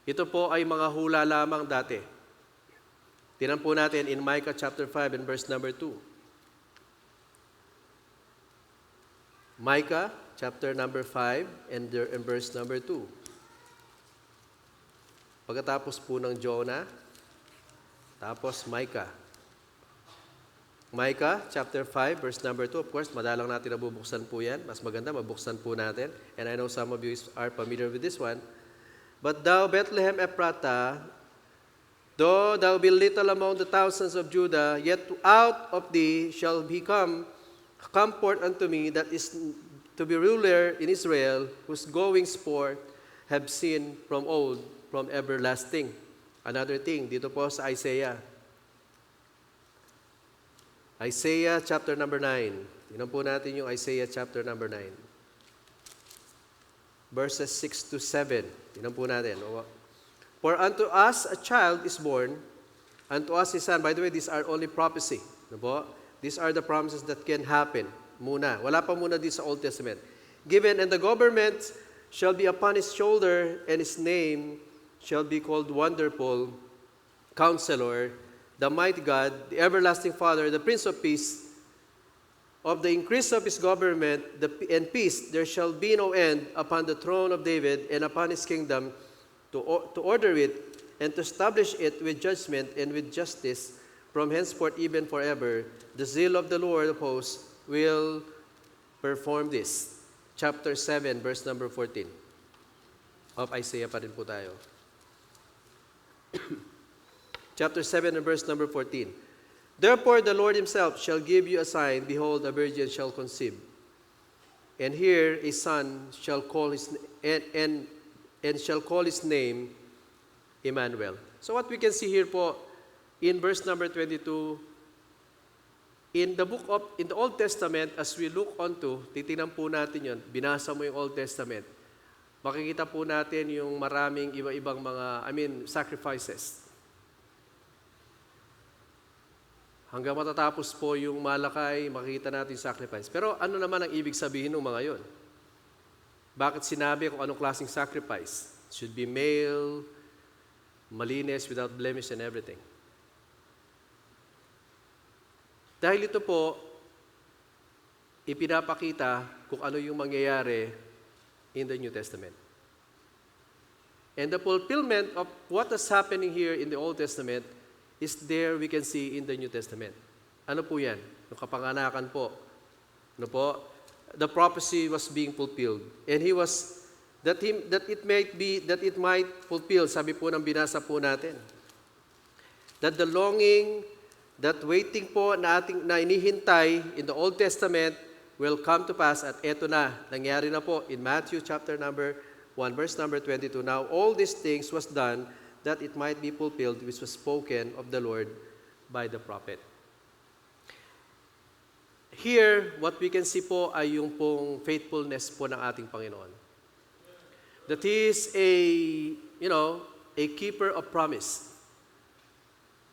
Ito po ay mga hula lamang dati. Tingnan po natin in Micah chapter 5 and verse number 2. Micah chapter number 5 and verse number 2. Pagkatapos po ng Jonah, tapos Micah. Micah chapter 5 verse number 2. Of course, madalang natin nabubuksan po yan. Mas maganda, mabuksan po natin. And I know some of you are familiar with this one. But thou, Bethlehem Ephratah, though thou be little among the thousands of Judah, yet out of thee shall come forth unto me that is to be ruler in Israel, whose goings forth have seen from old, from everlasting. Another thing, dito po sa Isaiah. Isaiah chapter number 9. Tingnan po natin yung Isaiah chapter number 9. Verses 6 to 7. Tingnan po natin. For unto us a child is born, And to us His Son, by the way, these are only prophecy. Ano po? These are the promises that can happen. Muna. Wala pa muna dito sa Old Testament. Given, and the government shall be upon His shoulder, and His name shall be called Wonderful, Counselor, the Mighty God, the Everlasting Father, the Prince of Peace. Of the increase of His government and peace, there shall be no end upon the throne of David and upon His kingdom, to order it and to establish it with judgment and with justice from henceforth even forever. The zeal of the Lord of hosts will perform this. Chapter 7, verse number 14. Of Isaiah pa rin po tayo. Chapter 7 and verse number 14. Therefore the Lord Himself shall give you a sign. Behold, a virgin shall conceive. And here a son shall call his and shall call his name Emmanuel. So what we can see here po in verse number 22, in the Old Testament, as we look onto, titingnan po natin yon, binasa mo yung Old Testament, makikita po natin yung maraming iba-ibang sacrifices. Hanggang matatapos po yung Malakay, makikita natin yung sacrifice. Pero ano naman ang ibig sabihin ng mga yon? Bakit sinabi kung anong klaseng sacrifice? It should be male, malinis, without blemish and everything. Dahil ito po, ipinapakita kung ano yung mangyayari in the New Testament. And the fulfillment of what is happening here in the Old Testament is there we can see in the New Testament. Ano po yan? Yung kapanganakan po. Ano po? The prophecy was being fulfilled. And He was, that it might fulfill, sabi po ng binasa po natin. That the longing, that waiting po na inihintay in the Old Testament will come to pass at eto na. Nangyari na po in Matthew chapter number 1, verse number 22. Now all these things was done that it might be fulfilled which was spoken of the Lord by the prophet. Here, what we can see po ay yung pong faithfulness po ng ating Panginoon. That He is a keeper of promise.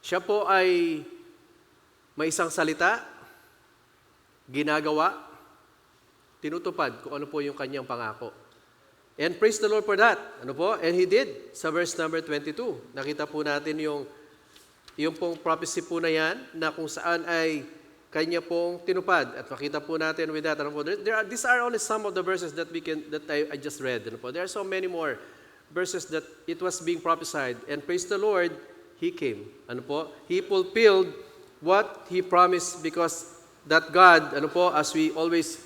Siya po ay may isang salita, ginagawa, tinutupad kung ano po yung kanyang pangako. And praise the Lord for that. Ano po? And He did. Sa verse number 22, nakita po natin yung pong prophecy po na yan, na kung saan ay Kanya pong tinupad. At makita po natin with that. Ano po? These are only some of the verses that I just read. Ano po? There are so many more verses that it was being prophesied. And praise the Lord, He came. Ano po? He fulfilled what He promised, because that God, ano po, as we always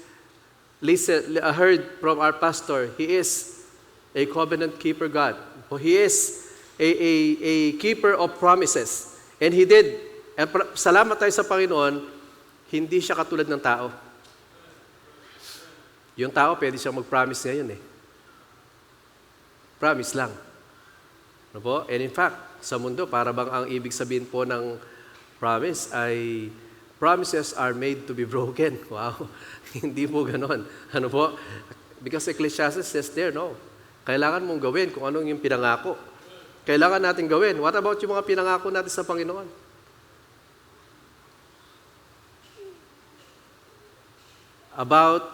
heard from our pastor, He is a covenant keeper God. He is a keeper of promises. And He did. And salamat tayo sa Panginoon, hindi siya katulad ng tao. Yung tao, pwede siya mag-promise ngayon eh. Promise lang. Ano po? And in fact, sa mundo, para bang ang ibig sabihin po ng promise ay promises are made to be broken. Wow. Hindi po ganon. Ano po? Because Ecclesiastes says there, no. Kailangan mong gawin kung anong yung pinangako. Kailangan natin gawin. What about yung mga pinangako natin sa Panginoon? About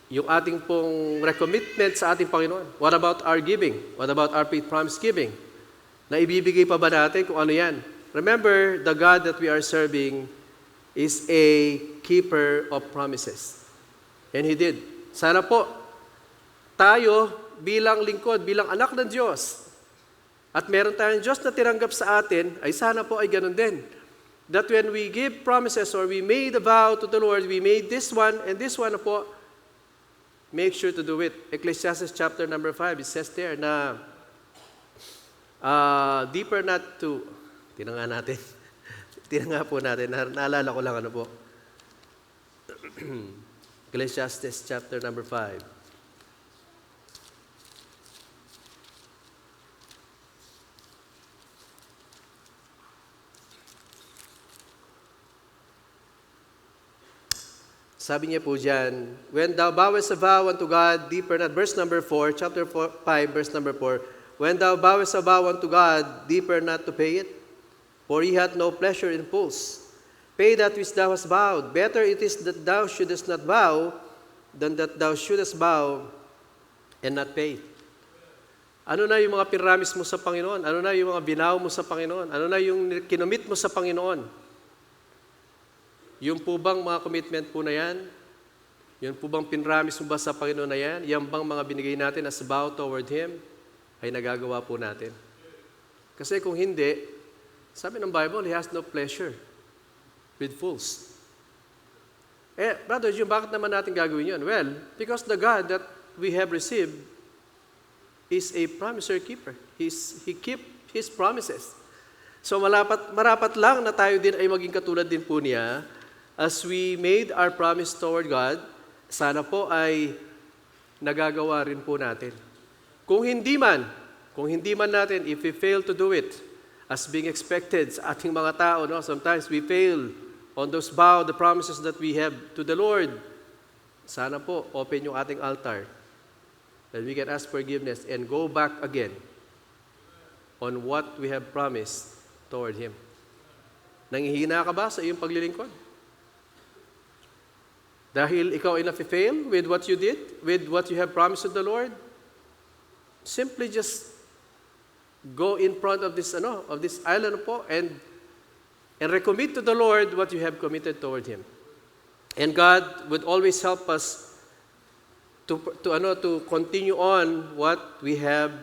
yung ating pong recommitment sa ating Panginoon. What about our giving? What about our faith promise giving? Na ibibigay pa ba natin kung ano yan? Remember, the God that we are serving is a keeper of promises. And He did. Sana po, tayo bilang lingkod, bilang anak ng Diyos, at meron tayong Diyos na tiranggap sa atin, ay sana po ay ganun din. That when we give promises or we made a vow to the Lord, we made this one and this one po, make sure to do it. Ecclesiastes chapter number 5, it says there na deeper not to, tinanga natin. Tinanga po natin. Naalala ko lang ano po. Ecclesiastes chapter number 5. Sabi niya po dyan, when thou vowest a vow unto God, deeper not, verse number 4, chapter 5, verse number 4, when thou vowest a vow unto God, deeper not to pay it. For he hath no pleasure in fools. Pay that which thou hast vowed. Better it is that thou shouldest not vow than that thou shouldest vow and not pay. Ano na yung mga pinramis mo sa Panginoon? Ano na yung mga binaw mo sa Panginoon? Ano na yung kinumit mo sa Panginoon? Yung po bang mga commitment po na yan? Yung po bang pinramis mo ba sa Panginoon na yan? Yan bang mga binigay natin as vow toward Him? Ay nagagawa po natin. Kasi kung hindi, sabi ng Bible, He has no pleasure with fools. Brother June, bakit naman natin gagawin yun? Well, because the God that we have received is a promiser keeper. He keep His promises. So marapat lang na tayo din ay maging katulad din po niya as we made our promise toward God, sana po ay nagagawa rin po natin. Kung hindi man natin, if we fail to do it, as being expected sa ating mga tao, no? Sometimes we fail on those vow, the promises that we have to the Lord. Sana po, open yung ating altar that we can ask forgiveness and go back again on what we have promised toward Him. Nanghihina ka ba sa iyong paglilingkod? Dahil ikaw ay nafe-fail with what you did, with what you have promised to the Lord, simply just go in front of this island po and recommit to the Lord what you have committed toward Him. And God would always help us to continue on what we have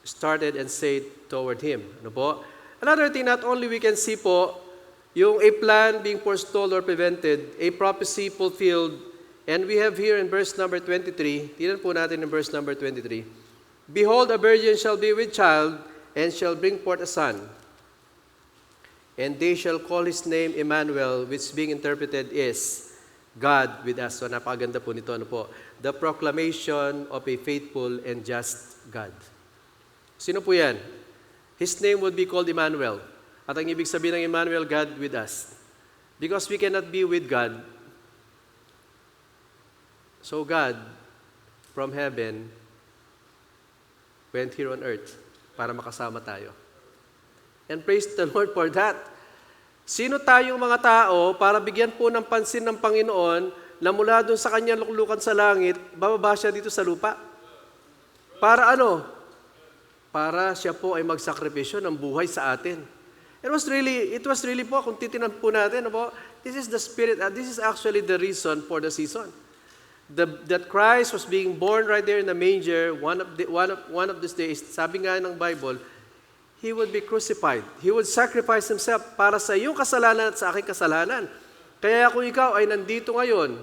started and said toward Him. Ano po? Another thing, not only we can see po yung a plan being forestalled or prevented, a prophecy fulfilled, and we have here in verse number 23, tingnan po natin in verse number 23, Behold, a virgin shall be with child, and shall bring forth a son, and they shall call his name Emmanuel, which being interpreted is God with us. So napakaganda po nito, ano po? The proclamation of a faithful and just God. Sino po yan? His name would be called Emmanuel. At ang ibig sabihin ng Emmanuel, God with us. Because we cannot be with God. So God, from heaven, went here on earth para makasama tayo. And praise the Lord for that. Sino tayong mga tao para bigyan po ng pansin ng Panginoon na mula doon sa kanyang luklukan sa langit, bababa siya dito sa lupa? Para ano? Para siya po ay magsakripisyo ng buhay sa atin. It was really po, kung titinan po natin, po, this is the spirit, this is actually the reason for the season. That Christ was being born right there in the manger, one of these days, sabi nga ng Bible, He would be crucified. He would sacrifice Himself para sa iyong kasalanan at sa aking kasalanan. Kaya kung ikaw ay nandito ngayon,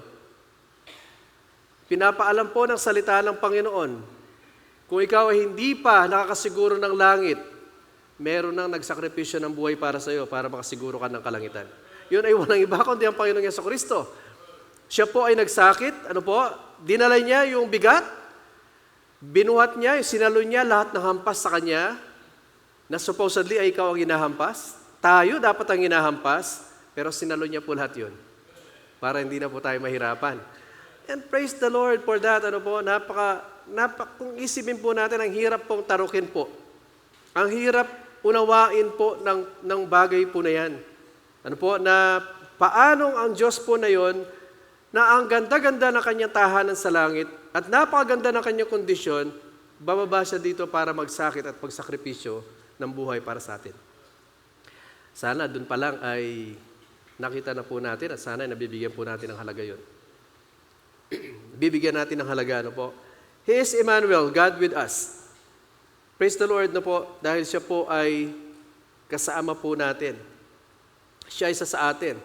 pinapaalam po ng salita ng Panginoon, kung ikaw ay hindi pa nakakasiguro ng langit, meron nang nagsakripisyo ng buhay para sa iyo para makasiguro ka ng kalangitan. Yun ay walang iba kundi ang Panginoong Jesucristo. Siya po ay nagsakit, dinala niya yung bigat, binuhat niya, sinalo niya lahat ng hampas sa kanya, na supposedly ay ikaw ang hinahampas. Tayo dapat ang hinahampas, pero sinalo niya po lahat yun. Para hindi na po tayo mahirapan. And praise the Lord for that. Kung isipin po natin, ang hirap pong tarukin po. Ang hirap unawain po ng bagay po na yan. Na paanong ang Diyos po na yon, na ang ganda-ganda na kanyang tahanan sa langit at napakaganda na kanyang kondisyon, bababa siya dito para magsakit at pagsakripisyo ng buhay para sa atin. Sana doon pa lang ay nakita na po natin at sana nabibigyan po natin ng halaga yun. Bibigyan natin ng halaga, He is Emmanuel, God with us. Praise the Lord, dahil siya po ay kasama po natin. Siya isa sa atin.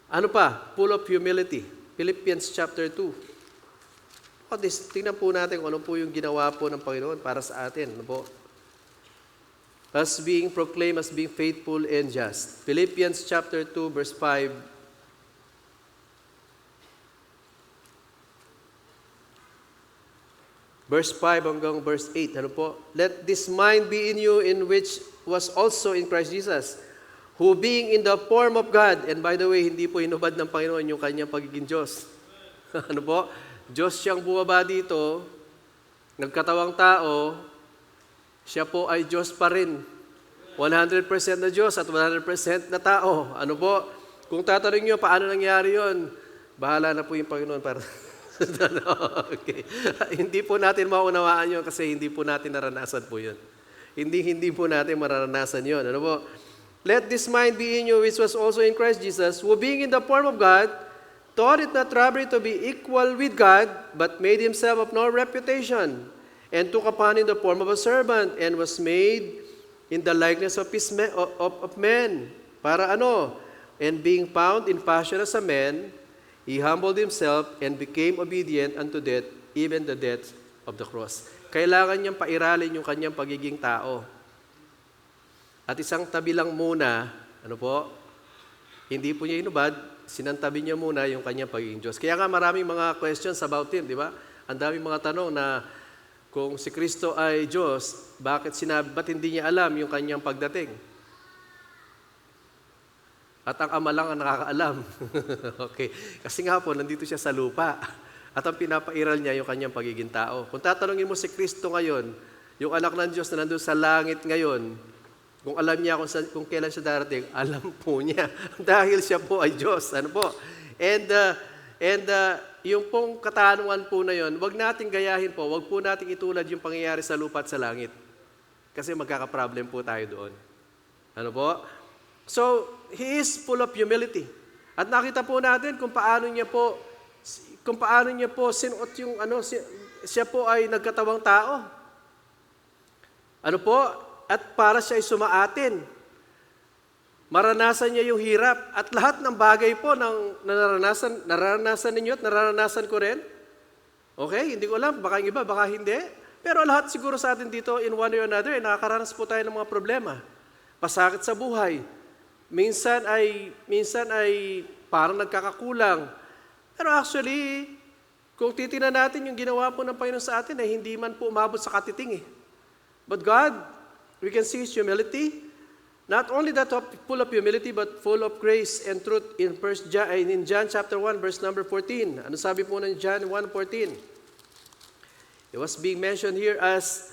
Ano pa? Full of humility. Philippians chapter 2. Tingnan po natin kung ano po yung ginawa po ng Panginoon para sa atin. As being proclaimed as being faithful and just. Philippians chapter 2 verse 5. Verse 5 hanggang verse 8. Let this mind be in you in which was also in Christ Jesus, who being in the form of God, and by the way, hindi po hinubad ng Panginoon yung kanyang pagiging Diyos. Diyos siyang bumaba dito, nagkatawang tao, siya po ay Diyos pa rin. 100% na Diyos at 100% na tao. Ano po? Kung tatanungin nyo, paano nangyari yon? Bahala na po yung Panginoon para... Okay. Hindi po natin maunawaan yun kasi hindi po natin naranasan po yun. Hindi po natin mararanasan yun. Ano po? Let this mind be in you, which was also in Christ Jesus, who being in the form of God, thought it not robbery to be equal with God, but made himself of no reputation, and took upon him the form of a servant, and was made in the likeness of men. Para ano? And being found in fashion as a man, he humbled himself and became obedient unto death, even the death of the cross. Kailangan niyang pairalin yung kanyang pagiging tao. At isang tabi lang muna, ano po, hindi po niya inubad, sinantabi niya muna yung kanyang pagiging Diyos. Kaya nga maraming mga questions about Him, di ba? Ang daming mga tanong na kung si Kristo ay Diyos, ba't hindi niya alam yung kanyang pagdating? At ang Ama lang ang nakakaalam. Okay. Kasi nga po, nandito siya sa lupa. At ang pinapairal niya yung kanyang pagiging tao. Kung tatanungin mo si Kristo ngayon, yung anak ng Diyos na nandun sa langit ngayon, kung alam niya kung kailan siya darating, alam po niya. Dahil siya po ay Diyos. Ano po? And yung pong katanungan po na yun, wag nating gayahin po, wag po nating itulad yung pangyayari sa lupa at sa langit. Kasi magkaka-problem po tayo doon. Ano po? So, He is full of humility. At nakita po natin kung paano niya po sinuot yung siya po ay nagkatawang tao. Ano po? At para siya ay sumaatin. Maranasan niya yung hirap. At lahat ng bagay po naranasan ninyo at naranasan ko rin. Okay, hindi ko alam. Baka yung iba, baka hindi. Pero lahat siguro sa atin dito, in one way or another, nakakaranas po tayo ng mga problema. Pasakit sa buhay. Minsan ay parang nagkakakulang. Pero actually, kung titingnan natin yung ginawa po ng Panginoon sa atin, ay hindi man po umabot sa katiting eh. But God, we can see His humility. Not only that full of humility, but full of grace and truth in John chapter 1, verse number 14. Ano sabi po ng John 1:14? It was being mentioned here as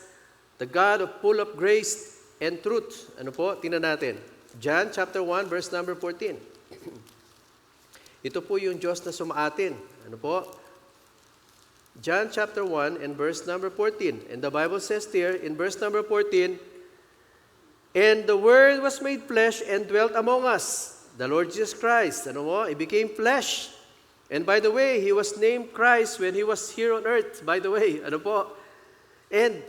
the God of full of grace and truth. Ano po? Tingnan natin. John chapter 1, verse number 14. Ito po yung Diyos na sumaatin. Ano po? John chapter 1 and verse number 14. And the Bible says there in verse number 14, and the Word was made flesh and dwelt among us. The Lord Jesus Christ, ano mo? He became flesh. And by the way, He was named Christ when He was here on earth. By the way, ano po? And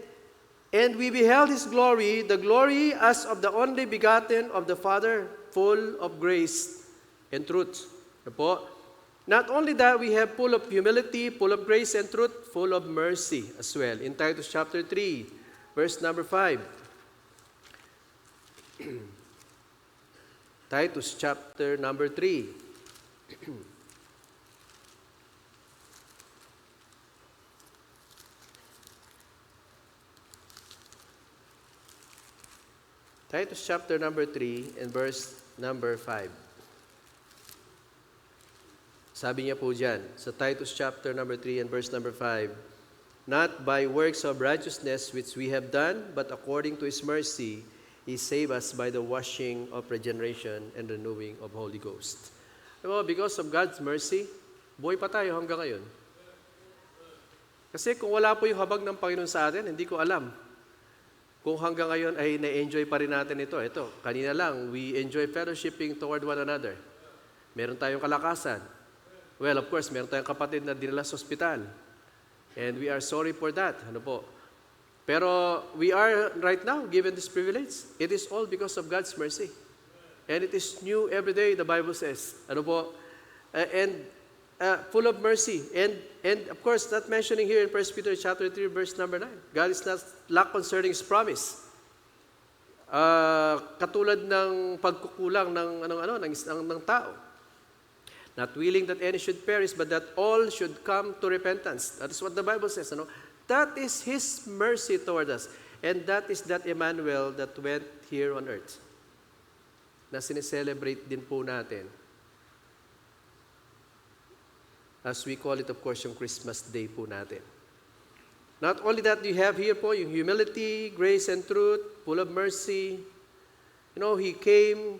we beheld His glory, the glory as of the only begotten of the Father, full of grace and truth. Ano po? Not only that, we have full of humility, full of grace and truth, full of mercy as well. In Titus chapter 3, verse number 5. Titus chapter number 3. Titus chapter number 3 and verse number 5. Sabi niya po dyan, sa Titus chapter number 3 and verse number 5, not by works of righteousness which we have done, but according to His mercy, He saved us by the washing of regeneration and renewing of Holy Ghost. Because of God's mercy, buhay pa tayo hanggang ngayon. Kasi kung wala po yung habag ng Panginoon sa atin, hindi ko alam kung hanggang ngayon ay na-enjoy pa rin natin ito. Ito, kanina lang, we enjoy fellowshipping toward one another. Meron tayong kalakasan. Well, of course, meron tayong kapatid na dinala sa ospital. And we are sorry for that. Ano po? Pero we are right now given this privilege. It is all because of God's mercy. And it is new every day, the Bible says. Ano po? Full of mercy. And of course, not mentioning here in 1 Peter chapter 3, verse number 9. God is not lack concerning His promise. Katulad ng pagkukulang ng tao. Not willing that any should perish, but that all should come to repentance. That is what the Bible says. Ano? That is His mercy toward us. And that is that Emmanuel that went here on earth. Na sineselebrate din po natin. As we call it, of course, yung Christmas Day po natin. Not only that, you have here po yung humility, grace and truth, full of mercy, You know, He came.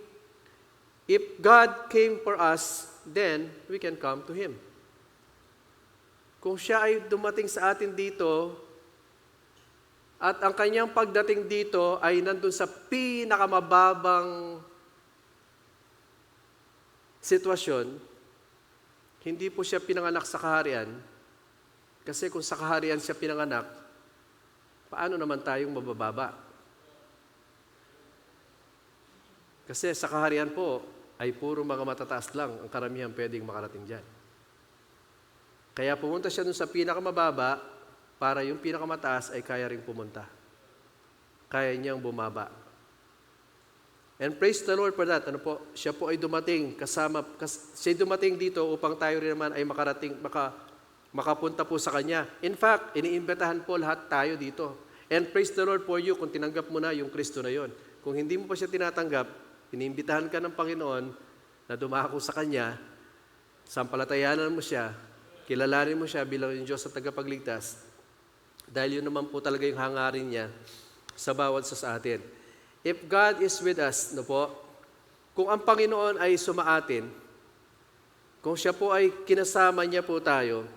If God came for us, then we can come to Him. Kung siya ay dumating sa atin dito, at ang kanyang pagdating dito ay nandun sa pinakamababang sitwasyon, hindi po siya pinanganak sa kaharian, kasi kung sa kaharian siya pinanganak, paano naman tayong mabababa? Kasi sa kaharian po, ay puro mga matataas lang ang karamihan pwedeng makarating dyan. Kaya pumunta siya dun sa pinakamababa para yung pinakamataas ay kaya ring pumunta. Kaya niyang bumaba. And praise the Lord for that. Ano po? Siya po ay dumating siya dumating dito upang tayo rin naman ay makapunta po sa Kanya. In fact, iniimbitahan po lahat tayo dito. And praise the Lord for you kung tinanggap mo na yung Kristo na yon. Kung hindi mo pa siya tinatanggap, iniimbitahan ka ng Panginoon na dumako sa Kanya, sampalatayanan mo siya, kilalanin mo siya bilang yung Diyos at tagapagligtas, dahil yun naman po talaga yung hangarin niya sa bawat sa atin. If God is with us, no po, kung ang Panginoon ay sumaatin, kung siya po ay kinasama niya po tayo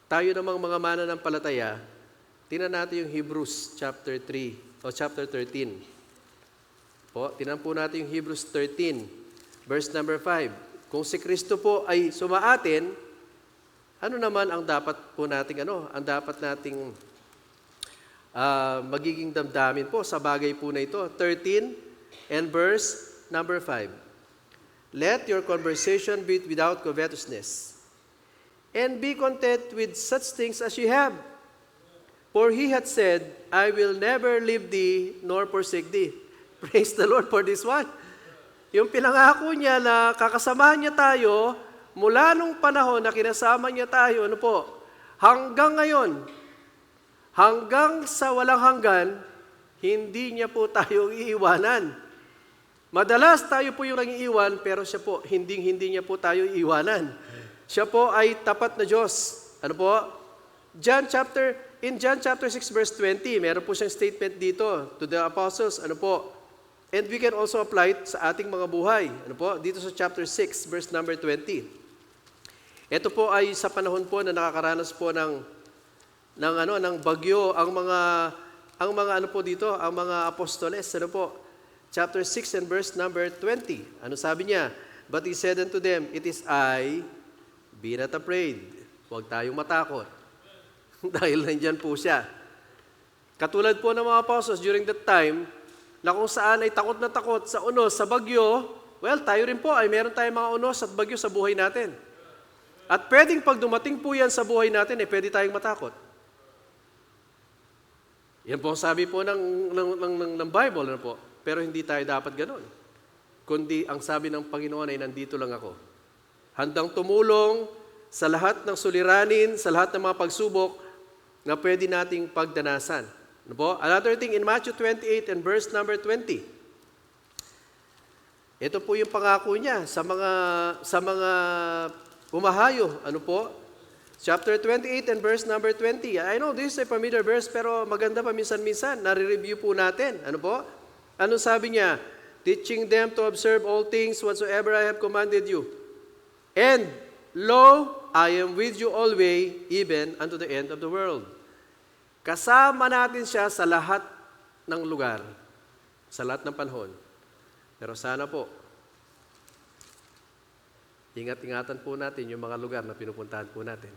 namang mga mananampalataya, tingnan natin yung Hebrews chapter 3 o chapter 13. Po, tingnan po natin yung Hebrews 13, verse number 5. Kung si Kristo po ay sumaatin, ano naman ang dapat po nating ang dapat nating magiging damdamin po sa bagay po na ito. 13 and verse number 5. Let your conversation be without covetousness, and be content with such things as you have. For He hath said, I will never leave thee nor forsake thee. Praise the Lord for this one. Yung pinangako niya na kakasamahan niya tayo mula nung panahon na kinasama niya tayo, hanggang ngayon, hanggang sa walang hanggan, hindi niya po tayo iiwanan. Madalas tayo po yung nangiiwan, pero siya po, hindi niya po tayo iiwanan. Siya po ay tapat na Diyos. In John chapter 6 verse 20, meron po siyang statement dito to the apostles, and we can also apply it sa ating mga buhay. Dito sa chapter 6 verse number 20. Ito po ay sa panahon po na nakakaranas po ng bagyo ang mga apostoles, chapter 6 and verse number 20. Ano sabi niya? But He said unto them, it is I, be not afraid. Huwag tayong matakot. Dahil nandyan po siya. Katulad po ng mga apostles during that time, na kung saan ay takot na takot sa unos, sa bagyo, tayo rin po ay meron tayong mga unos at bagyo sa buhay natin. At pwedeng pag dumating po yan sa buhay natin, pwede tayong matakot. Yan po ang sabi po ng Bible, pero hindi tayo dapat ganon. Kundi ang sabi ng Panginoon ay nandito lang ako. Handang tumulong sa lahat ng suliranin, sa lahat ng mga pagsubok na pwede nating pagdanasan. Another thing in Matthew 28 and verse number 20. Ito po yung pangako niya sa mga umahayo. Chapter 28 and verse number 20. I know this is a familiar verse, pero maganda pa minsan-minsan. Nare-review po natin. Ano sabi niya? Teaching them to observe all things whatsoever I have commanded you. And, lo, I am with you always, even unto the end of the world. Kasama natin siya sa lahat ng lugar, sa lahat ng panahon. Pero sana po, ingat-ingatan po natin yung mga lugar na pinupuntahan po natin.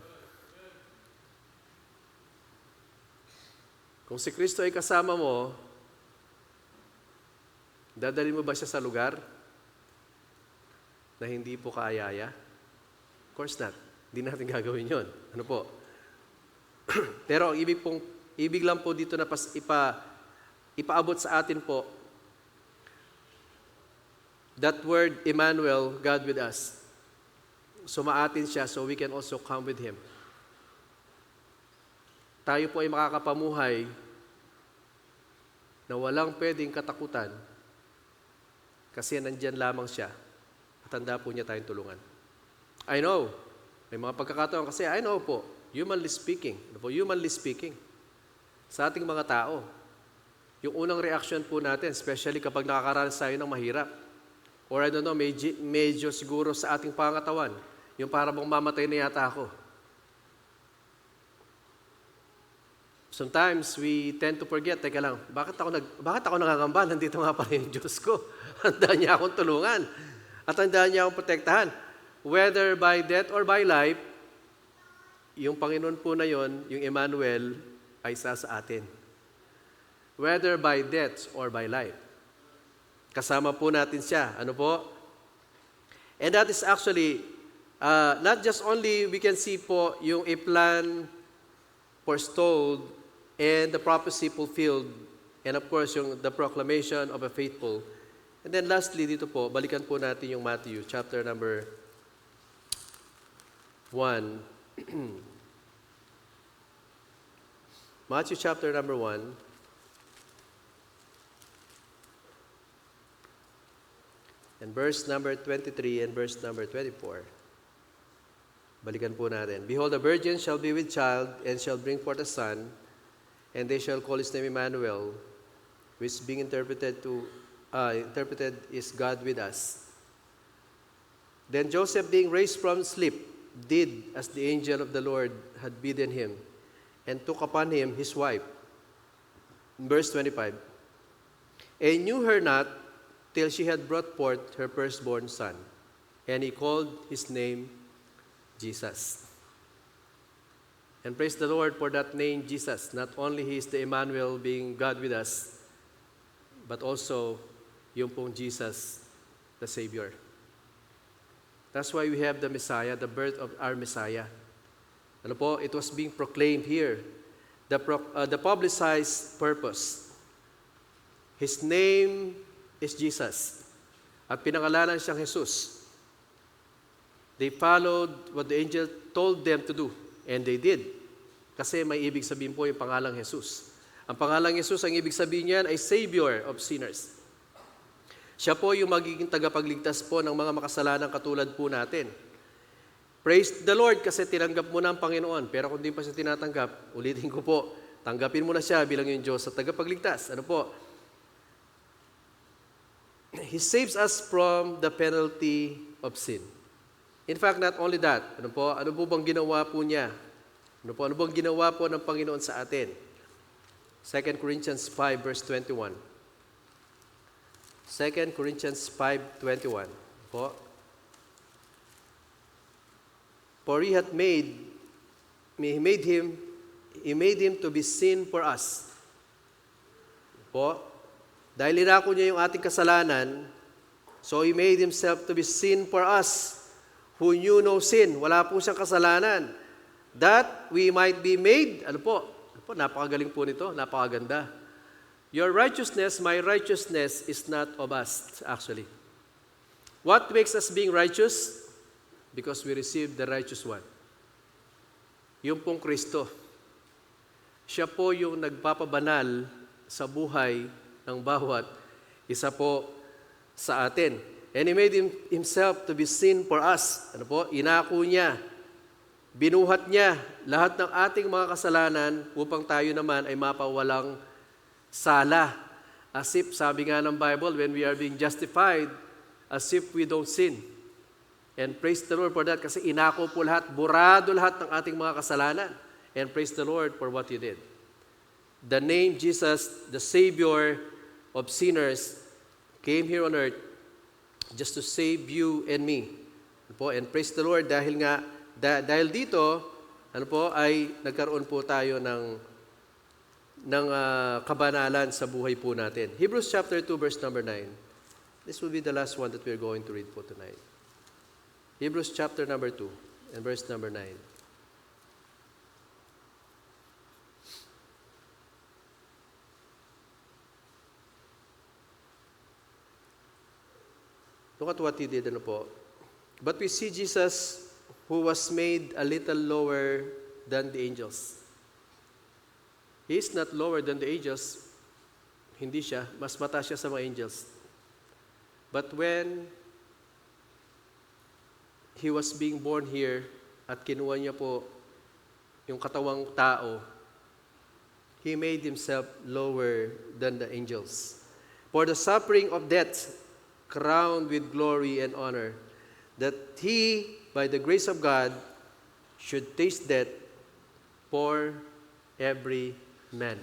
Kung si Kristo ay kasama mo, dadalhin mo ba siya sa lugar na hindi po kaayaya? Of course not. Hindi natin gagawin yon. Pero ang ibig lang po dito na ipaabot sa atin po, that word, Emmanuel, God with us. Sumaatin siya so we can also come with Him. Tayo po ay makakapamuhay na walang pwedeng katakutan kasi nandyan lamang siya at handa po niya tayong tulungan. I know, may mga pagkakataon kasi I know po, humanly speaking, sa ating mga tao, yung unang reaction po natin, especially kapag nakakaranas tayo ng mahirap. Or I don't know, medyo siguro sa ating pangatawan, yung para bang mamatay na yata ako. Sometimes we tend to forget, teka lang, bakit ako nangangamba? Nandito nga pala yung Diyos ko. Handa niya akong tulungan. At handa niya akong protektahan. Whether by death or by life, yung Panginoon po na yon, yung Emmanuel, ay isa sa atin. Whether by death or by life. Kasama po natin siya. Ano po? And that is actually, not just only we can see po yung a plan foretold and the prophecy fulfilled, and of course yung the proclamation of a faithful. And then lastly dito po, balikan po natin yung Matthew chapter number 1. Matthew chapter number 1. And verse number 23 and verse number 24. Balikan po natin. Behold, a virgin shall be with child and shall bring forth a son, and they shall call his name Emmanuel, which being interpreted is God with us. Then Joseph, being raised from sleep, did as the angel of the Lord had bidden him, and took upon him his wife. Verse 25. And knew her not till she had brought forth her firstborn son, and he called his name Jesus. And praise the Lord for that name, Jesus. Not only He is the Emmanuel, being God with us, but also yung pong Jesus, the Savior. That's why we have the Messiah, the birth of our Messiah. Ano po? It was being proclaimed here. The publicized purpose. His name is Jesus. At pinangalanan siyang Jesus. They followed what the angel told them to do. And they did. Kasi may ibig sabihin po yung pangalang Jesus. Ang pangalang Jesus, ang ibig sabihin niyan ay Savior of sinners. Siya po yung magiging tagapagligtas po ng mga makasalanang katulad po natin. Praise the Lord kasi tinanggap mo na ang Panginoon. Pero kung di pa siya tinatanggap, ulitin ko po, tanggapin mo na siya bilang yung Diyos at tagapagligtas. Ano po? He saves us from the penalty of sin. In fact, not only that, ano po bang ginawa po niya? Ano bang ginawa po ng Panginoon sa atin? 2 Corinthians 5 verse 21. 2 Corinthians 5:21. Po. For he made him to be sin for us. Po. Dahil inako niya yung ating kasalanan, so He made Himself to be sin for us, who knew no sin. Wala po siyang kasalanan. That we might be made, napakagaling po nito, napakaganda. Your righteousness, my righteousness, is not of us, actually. What makes us being righteous? Because we received the righteous one. Yung pong Kristo. Siya po yung nagpapabanal sa buhay ng bawat isa po sa atin. And He made Himself to be sin for us. Inako niya, binuhat niya lahat ng ating mga kasalanan upang tayo naman ay mapawalang sala. As if, sabi nga ng Bible, when we are being justified, as if we don't sin. And praise the Lord for that kasi inako po lahat, burado lahat ng ating mga kasalanan. And praise the Lord for what He did. The name Jesus, the Savior of sinners, came here on earth just to save you and me. And praise the Lord dahil dito, ay nagkaroon po tayo ng kabanalan sa buhay po natin. Hebrews chapter 2 verse number 9. This will be the last one that we're going to read po tonight. Hebrews chapter number 2 and verse number 9. Look at what He did, But we see Jesus who was made a little lower than the angels. He is not lower than the angels. Hindi siya. Mas mataas siya sa mga angels. But when He was being born here at kinuha niya po yung katawang tao, He made himself lower than the angels. For the suffering of death, crowned with glory and honor, that he, by the grace of God, should taste death for every man.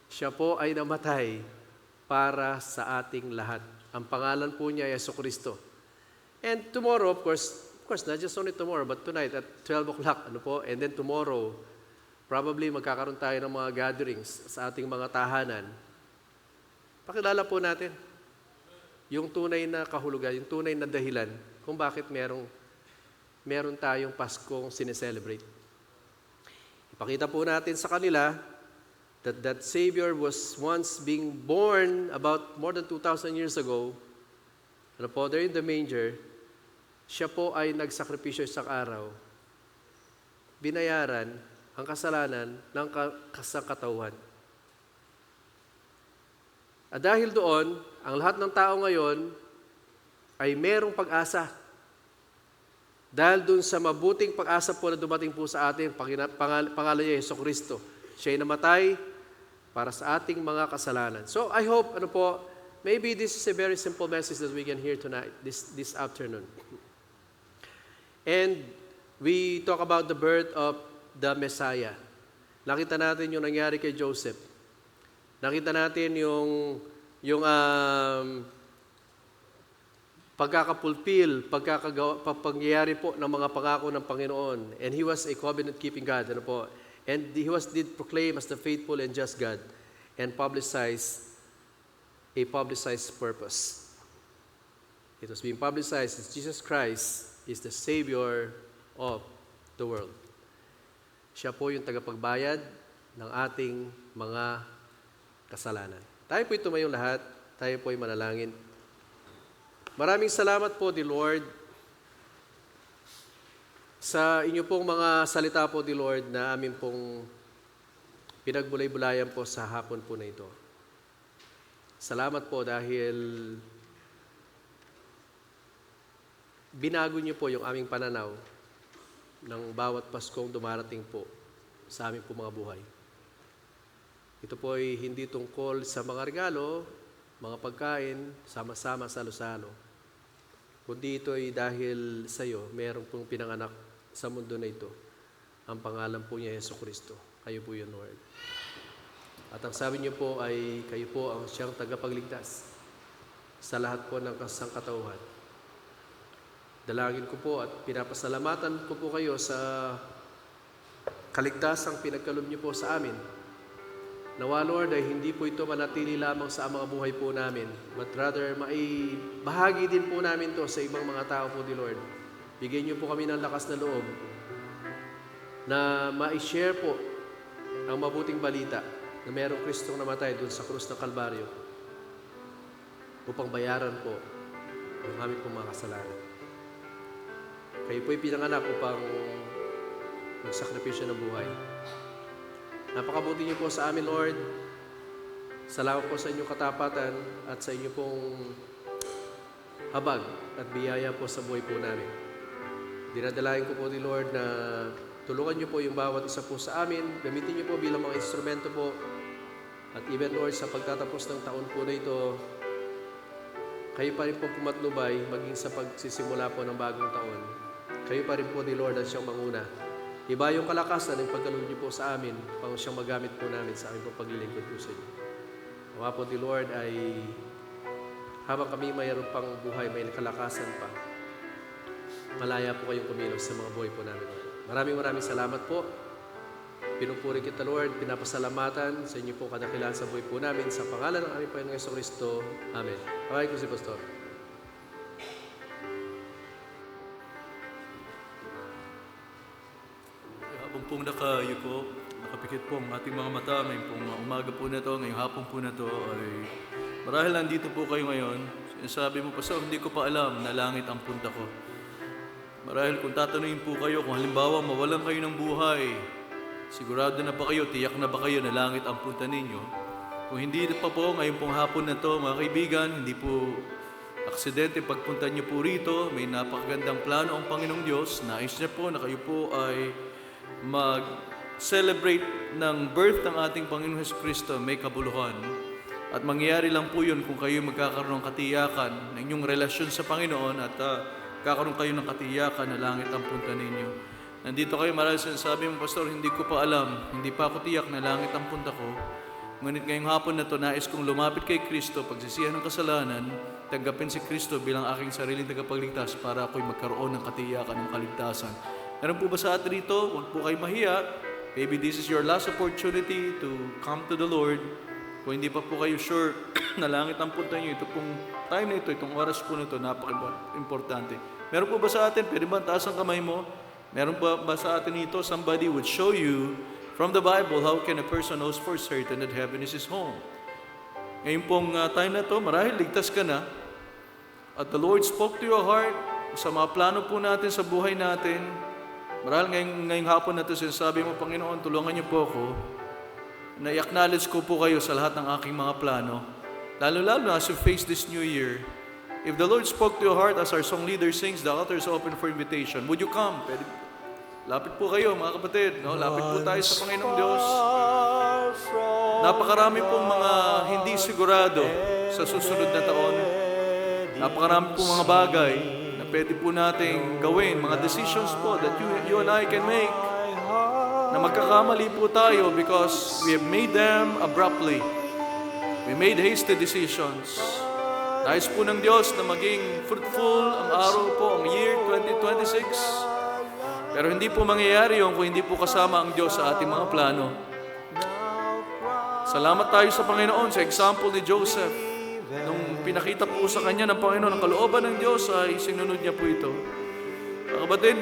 Siya po ay namatay para sa ating lahat. Ang pangalan po niya ay Jesucristo. And tomorrow, of course, not just only tomorrow, but tonight at 12 o'clock, and then tomorrow, probably magkakaroon tayo ng mga gatherings sa ating mga tahanan. Pakilala po natin yung tunay na kahulugan, yung tunay na dahilan kung bakit meron tayong Paskong sineselebrate. Ipakita po natin sa kanila that Savior was once being born about more than 2,000 years ago. There in the manger, siya po ay nagsakripisyo isang araw. Binayaran ang kasalanan ng kasangkatauhan. At dahil doon, ang lahat ng tao ngayon ay merong pag-asa. Dahil doon sa mabuting pag-asa po na dumating po sa atin, pangalan niya Jesucristo. Siya ay namatay para sa ating mga kasalanan. So I hope, maybe this is a very simple message that we can hear tonight, this afternoon. And we talk about the birth of the Messiah. Nakita natin yung nangyari kay Joseph. Nakita natin yung pagkakapulpil, pangyayari po ng mga pangako ng Panginoon. And He was a covenant-keeping God. And He did proclaim as the faithful and just God and publicize a publicized purpose. It was being publicized as Jesus Christ is the Savior of the world. Siya po yung tagapagbayad ng ating mga kasalanan. Tayo po'y tumayong lahat, tayo po'y manalangin. Maraming salamat po, the Lord, sa inyo pong mga salita po, the Lord, na amin pong pinagbulay-bulayan po sa hapon po na ito. Salamat po dahil binago niyo po yung aming pananaw ng bawat Paskong dumarating po sa aming po mga buhay. Ito po ay hindi tungkol sa mga regalo, mga pagkain, sama-sama salo-salo. Kundi ito ay dahil sa iyo, meron pong pinanganak sa mundo na ito. Ang pangalan po niya, Jesucristo. Kayo po yun, Lord. At ang sabi niyo po ay kayo po ang siyang tagapagligtas sa lahat po ng kasangkatauhan. Dalangin ko po at pinapasalamatan ko po kayo sa kaligtasang pinagkaloob niyo po sa amin. Nawa, Lord, ay hindi po ito manatili lamang sa mga buhay po namin, but rather bahagi din po namin to sa ibang mga tao po, di Lord. Bigyan niyo po kami ng lakas na loob na ma-share po ang mabuting balita na mayroong Kristong namatay doon sa krus ng Kalbaryo upang bayaran po ang aming pong mga kasalanan. Kayo po'y pinanganak upang magsakripisyo ng buhay. Napakabuti niyo po sa amin, Lord. Salamat po sa inyong katapatan at sa inyong pong habag at biyaya po sa buhay po namin. Dinadalain ko po, di Lord, na tulungan niyo po yung bawat isa po sa amin. Gamitin niyo po bilang mga instrumento po. At even, Lord, sa pagtatapos ng taon po na ito, kayo pa rin po pumatnubay maging sa pagsisimula po ng bagong taon. Kayo pa rin po, di Lord, ang siyang manguna. Iba yung kalakasan ng pagkaloob niyo po sa amin pang siyang magamit po namin sa aming paglilingkod po sa inyo. Nawa po, the Lord, ay habang kami mayroon pang buhay, may kalakasan pa, malaya po kayong kumilos sa mga buhay po namin. Maraming salamat po. Pinupuri kita, Lord, pinapasalamatan sa inyo po kadakilaan sa buhay po namin. Sa pangalan ng aming Panginoong Jesucristo. Amen. Pagay ko si Pastor. Habang pong nakayuko, nakapikit po ang ating mga mata, ngayong pong umaga po na to, ngayong hapon po na to, ay marahil nandito po kayo ngayon, sinasabi mo, Pastor, hindi ko pa alam na langit ang punta ko. Marahil kung tatanungin po kayo, kung halimbawa mawalan kayo ng buhay, sigurado na ba kayo, tiyak na ba kayo na langit ang punta ninyo? Kung hindi pa po, ngayong pong hapon na to, mga kaibigan, hindi po aksidente pagpunta niyo po rito, may napakagandang plano ang Panginoong Diyos. Nais niya po na kayo po ay celebrate ng birth ng ating Panginoon Jesucristo may kabuluhan. At mangyayari lang po yun kung kayo magkakaroon ng katiyakan ng inyong relasyon sa Panginoon at kakaroon kayo ng katiyakan na langit ang punta ninyo. Nandito kayo, marahil sinasabi mo, Pastor, hindi ko pa alam, hindi pa ako tiyak na langit ang punta ko. Ngunit ngayong hapon na ito, nais kong lumapit kay Kristo, pagsisihan ng kasalanan, tanggapin si Kristo bilang aking sariling tagapagligtas para ako'y magkaroon ng katiyakan ng kaligtasan. Meron po ba sa atin dito? Huwag po kayo mahiya. Maybe this is your last opportunity to come to the Lord. Kung hindi pa po kayo sure na langit ang punta nyo, ito pong time na ito, itong oras po na ito, napaka-importante. Meron po ba sa atin? Pwede ba taas ang kamay mo? Meron pa ba sa atin ito? Somebody would show you from the Bible how can a person knows for certain that heaven is his home. Ngayon pong time na ito, marahil ligtas ka na at the Lord spoke to your heart sa mga plano po natin sa buhay natin. Marahil ngayong hapon na ito, sinasabi mo, Panginoon, tulungan niyo po ako na i-acknowledge ko po kayo sa lahat ng aking mga plano. Lalo-lalo na as you face this new year. If the Lord spoke to your heart as our song leader sings, the altar is open for invitation. Would you come? Lapit po kayo, mga kapatid. No? Lapit po tayo sa Panginoong Diyos. Napakarami pong mga hindi sigurado sa susunod na taon. Napakarami pong mga bagay na pwede po nating gawin, mga decisions po that you and I can make. Na magkakamali po tayo because we have made them abruptly. We made hasty decisions. Nais po ng Diyos na maging fruitful ang araw po, ang year 2026. Pero hindi po mangyayari yun kung hindi po kasama ang Diyos sa ating mga plano. Salamat tayo sa Panginoon sa example ni Joseph. Nung pinakita po sa kanya ng Panginoon ang kalooban ng Diyos, ay sinunod niya po ito. Mga kapatid,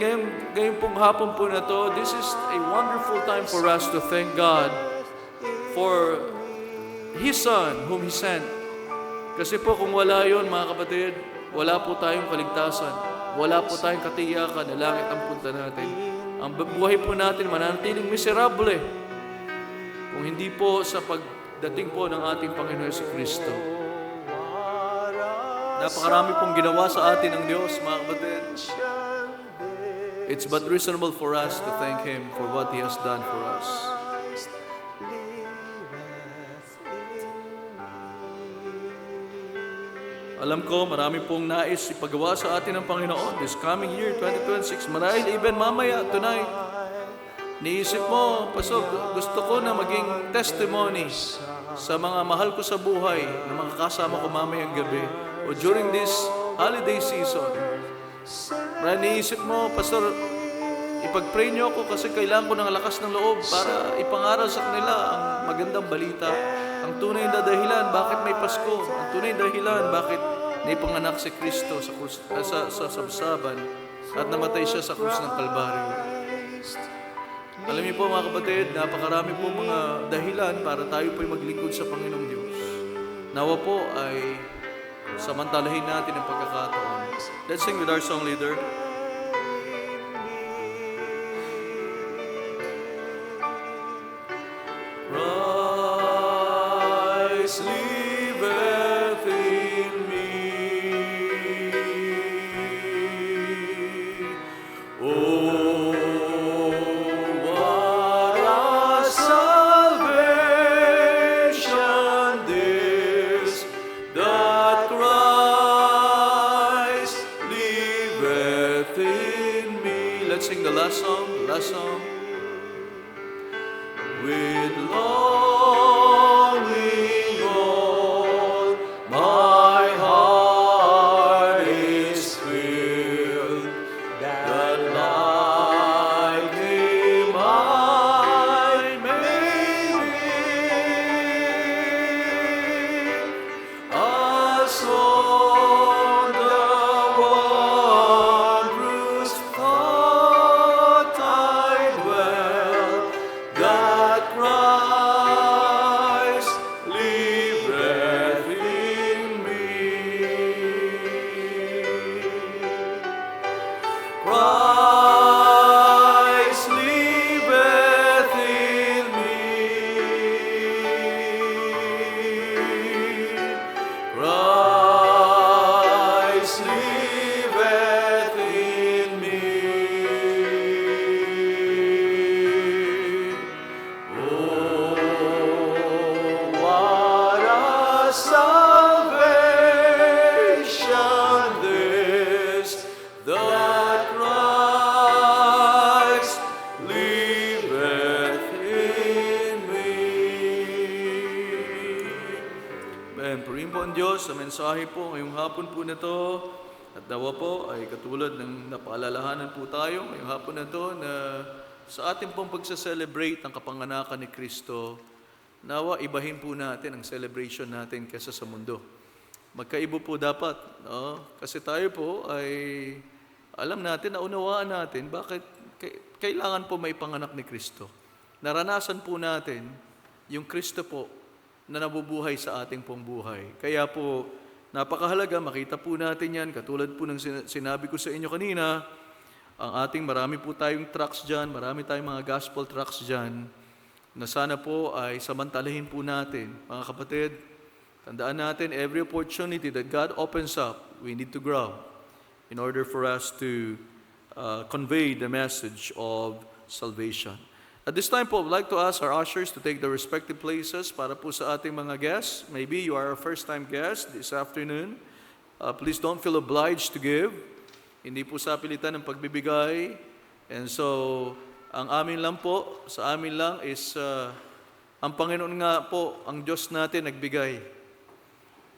ngayon pong hapon po na to, this is a wonderful time for us to thank God for His Son whom He sent. Kasi po kung wala yon, mga kapatid, wala po tayong kaligtasan. Wala po tayong katiyakan na langit ang punta natin. Ang buhay po natin mananatiling miserable kung hindi po sa pagdating po ng ating Panginoon Jesucristo. Napakarami pong ginawa sa atin ng Diyos, mga kapatid. It's but reasonable for us to thank Him for what He has done for us. Alam ko, marami pong nais ipagawa sa atin ng Panginoon this coming year, 2026. Marahil even mamaya, tonight, niisip mo, Pastor, gusto ko na maging testimony sa mga mahal ko sa buhay na mga kasama ko mamayang gabi o during this holiday season. Marahil niisip mo, Pastor, ipag-pray niyo ako kasi kailangan ko ng lakas ng loob para ipangaral sa kanila ang magandang balita. Ang tunay na dahilan bakit may Pasko. Ang tunay na dahilan bakit naipanganak si Kristo sa krus, sa sabsaban at namatay siya sa krus ng Kalbaryo. Alam niyo po, mga kapatid, napakarami po mga dahilan para tayo po'y maglingkod sa Panginoong Diyos. Nawa po ay samantalahin natin ang pagkakataon. Let's sing with our song leader. Christ liveth in me. Oh, what a salvation this, that Christ liveth in me. Let's sing the last song, With longing all, my heart is filled, that like Him I may be, as on the wondrous thought I dwell. mensahe po ngayong hapon po na to. At nawa po ay katulad ng napaalalahanan po tayo ngayong hapon na to na sa ating pong pagsa-celebrate ng kapanganakan ni Kristo, nawa ibahin po natin ang celebration natin kaysa sa mundo. Magkaibo po dapat, no? Kasi tayo po ay alam natin, naunawaan natin bakit kailangan po may panganak ni Kristo. Naranasan po natin yung Kristo po na nabubuhay sa ating pong buhay. Kaya po, napakahalaga, makita po natin yan, katulad po ng sinabi ko sa inyo kanina, ang ating marami po tayong tracts dyan, marami tayong mga gospel tracts dyan, na sana po ay samantalahin po natin. Mga kapatid, tandaan natin, every opportunity that God opens up, we need to grab in order for us to convey the message of salvation. At this time po, I would like to ask our ushers to take their respective places para po sa ating mga guests. Maybe you are a first-time guest this afternoon. Please don't feel obliged to give. Hindi po sa pilitan ng pagbibigay. And so, ang amin lang po, sa amin lang is, ang Panginoon nga po, ang Diyos natin nagbigay.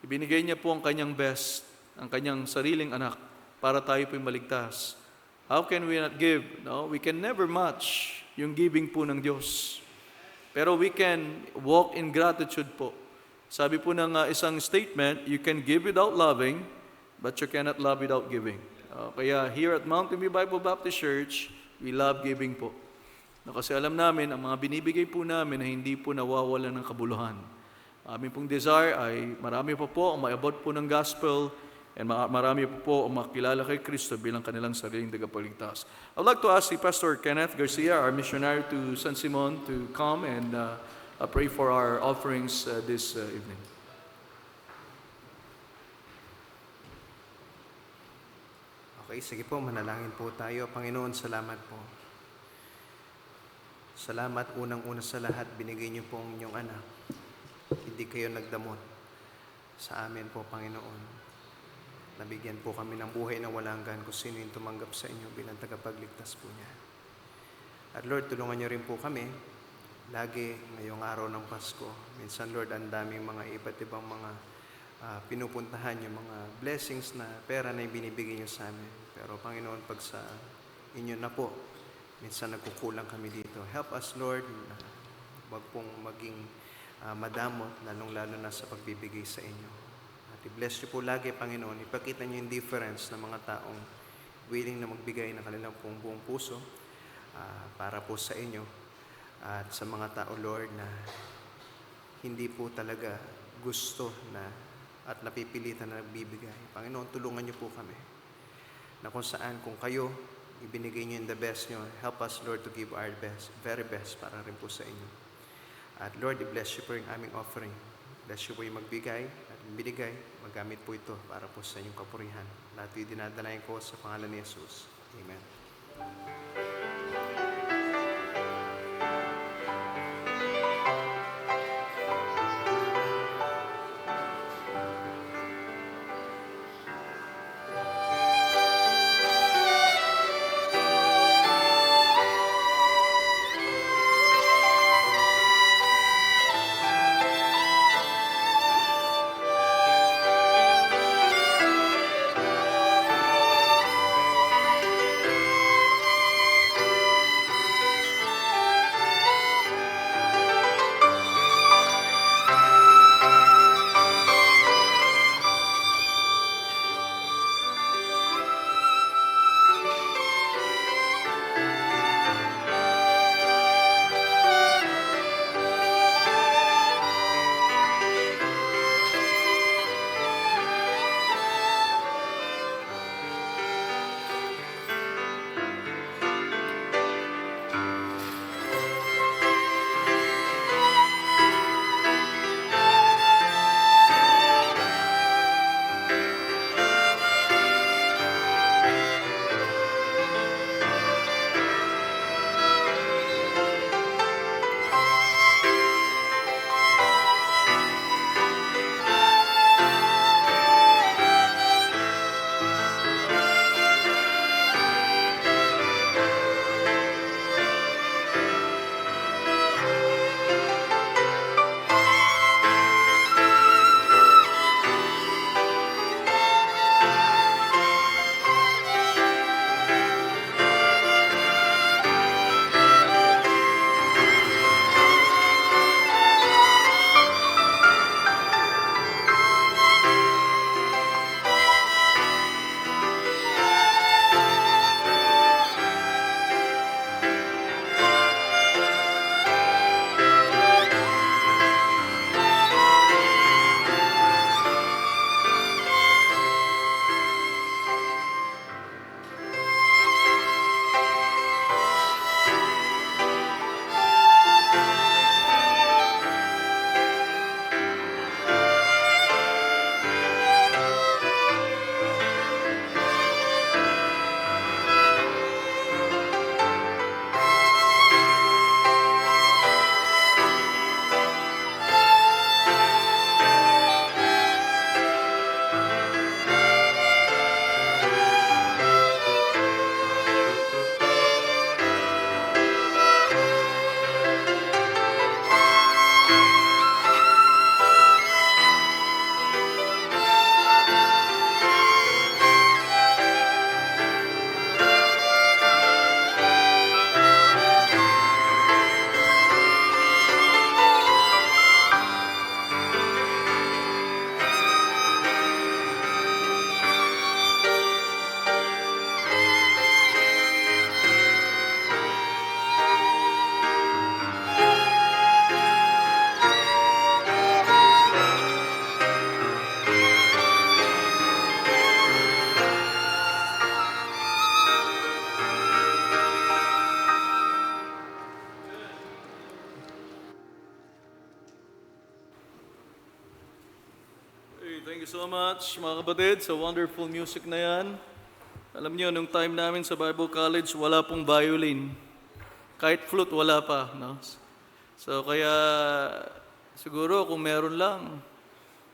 Ibinigay niya po ang kanyang best, ang kanyang sariling anak, para tayo po'y maligtas. How can we not give? No, we can never match yung giving po ng Diyos. Pero we can walk in gratitude po. Sabi po ng isang statement, you can give without loving, but you cannot love without giving. Kaya here at Mountain View Bible Baptist Church, we love giving po. Kasi alam namin, ang mga binibigay po namin na hindi po nawawalan ng kabuluhan. Aming pong desire ay marami pa po ang maabot po ng gospel, and marami po ang makilala kay Kristo bilang kanilang sariling tagapagligtas. I would like to ask si Pastor Kenneth Garcia, our missionary to San Simon, to come and pray for our offerings this evening. Okay, sige po, manalangin po tayo. Panginoon, salamat po. Salamat unang-una sa lahat, binigay niyo po ang inyong anak. Hindi kayo nagdamot sa amin po, Panginoon. Nabigyan po kami ng buhay na walang hanggan kung sino yung tumanggap sa inyo bilang tagapagligtas po niya. At Lord, tulungan niyo rin po kami lagi ngayong araw ng Pasko. Minsan, Lord, ang daming mga iba't ibang mga pinupuntahan, yung mga blessings na pera na binibigay niyo sa amin. Pero Panginoon, pag sa inyo na po, minsan nagkukulang kami dito. Help us, Lord, na wag pong maging madamot, lalong-lalo na sa pagbibigay sa inyo. At i-bless niyo po lagi, Panginoon. Ipakita niyo yung difference ng mga taong willing na magbigay ng kanilang pong buong puso para po sa inyo. At sa mga tao, Lord, na hindi po talaga gusto na at napipilitan na nagbibigay. Panginoon, tulungan niyo po kami. Na kung saan, kung kayo, ibinigay niyo yung the best niyo, help us, Lord, to give our best, very best, para rin po sa inyo. At Lord, i-bless you po yung aming offering. Bless you po yung magbigay at binigay. Magamit po ito para po sa inyong kapurihan. Lahat yung dinadalayan ko sa pangalan ni Jesus. Amen. you so much, mga kapatid, sa wonderful music na yan. Alam niyo, nung time namin sa Bible College, wala pong violin. Kahit flute, wala pa. No? So, kaya siguro kung meron lang,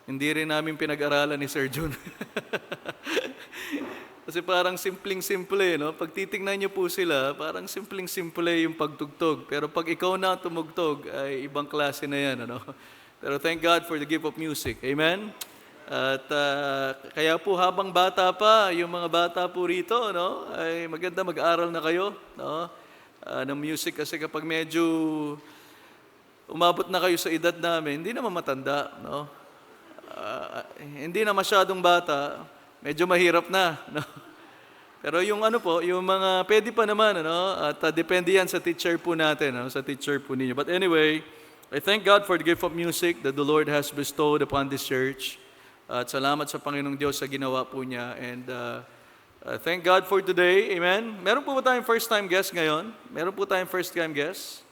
hindi rin namin pinag-aralan ni Sir John. Kasi parang simpleng-simple, no? Pag titingnan niyo po sila, parang simpleng-simple yung pagtugtog. Pero pag ikaw na tumugtog, ay ibang klase na yan, ano? Pero thank God for the gift of music. Amen? At kaya po habang bata pa, yung mga bata po rito, no? Ay maganda mag-aral na kayo, no? Ng music kasi kapag medyo umabot na kayo sa edad namin, hindi naman matanda, no? Hindi na masyadong bata, medyo mahirap na, no? Pero yung ano po, yung mga pwede pa naman, ano? At depende yan sa teacher po natin, no? Sa teacher po ninyo. But anyway, I thank God for the gift of music that the Lord has bestowed upon this church. At salamat sa Panginoong Diyos sa ginawa po niya. And thank God for today. Amen? Meron po ba tayong first-time guest ngayon? Meron po tayong first-time guest?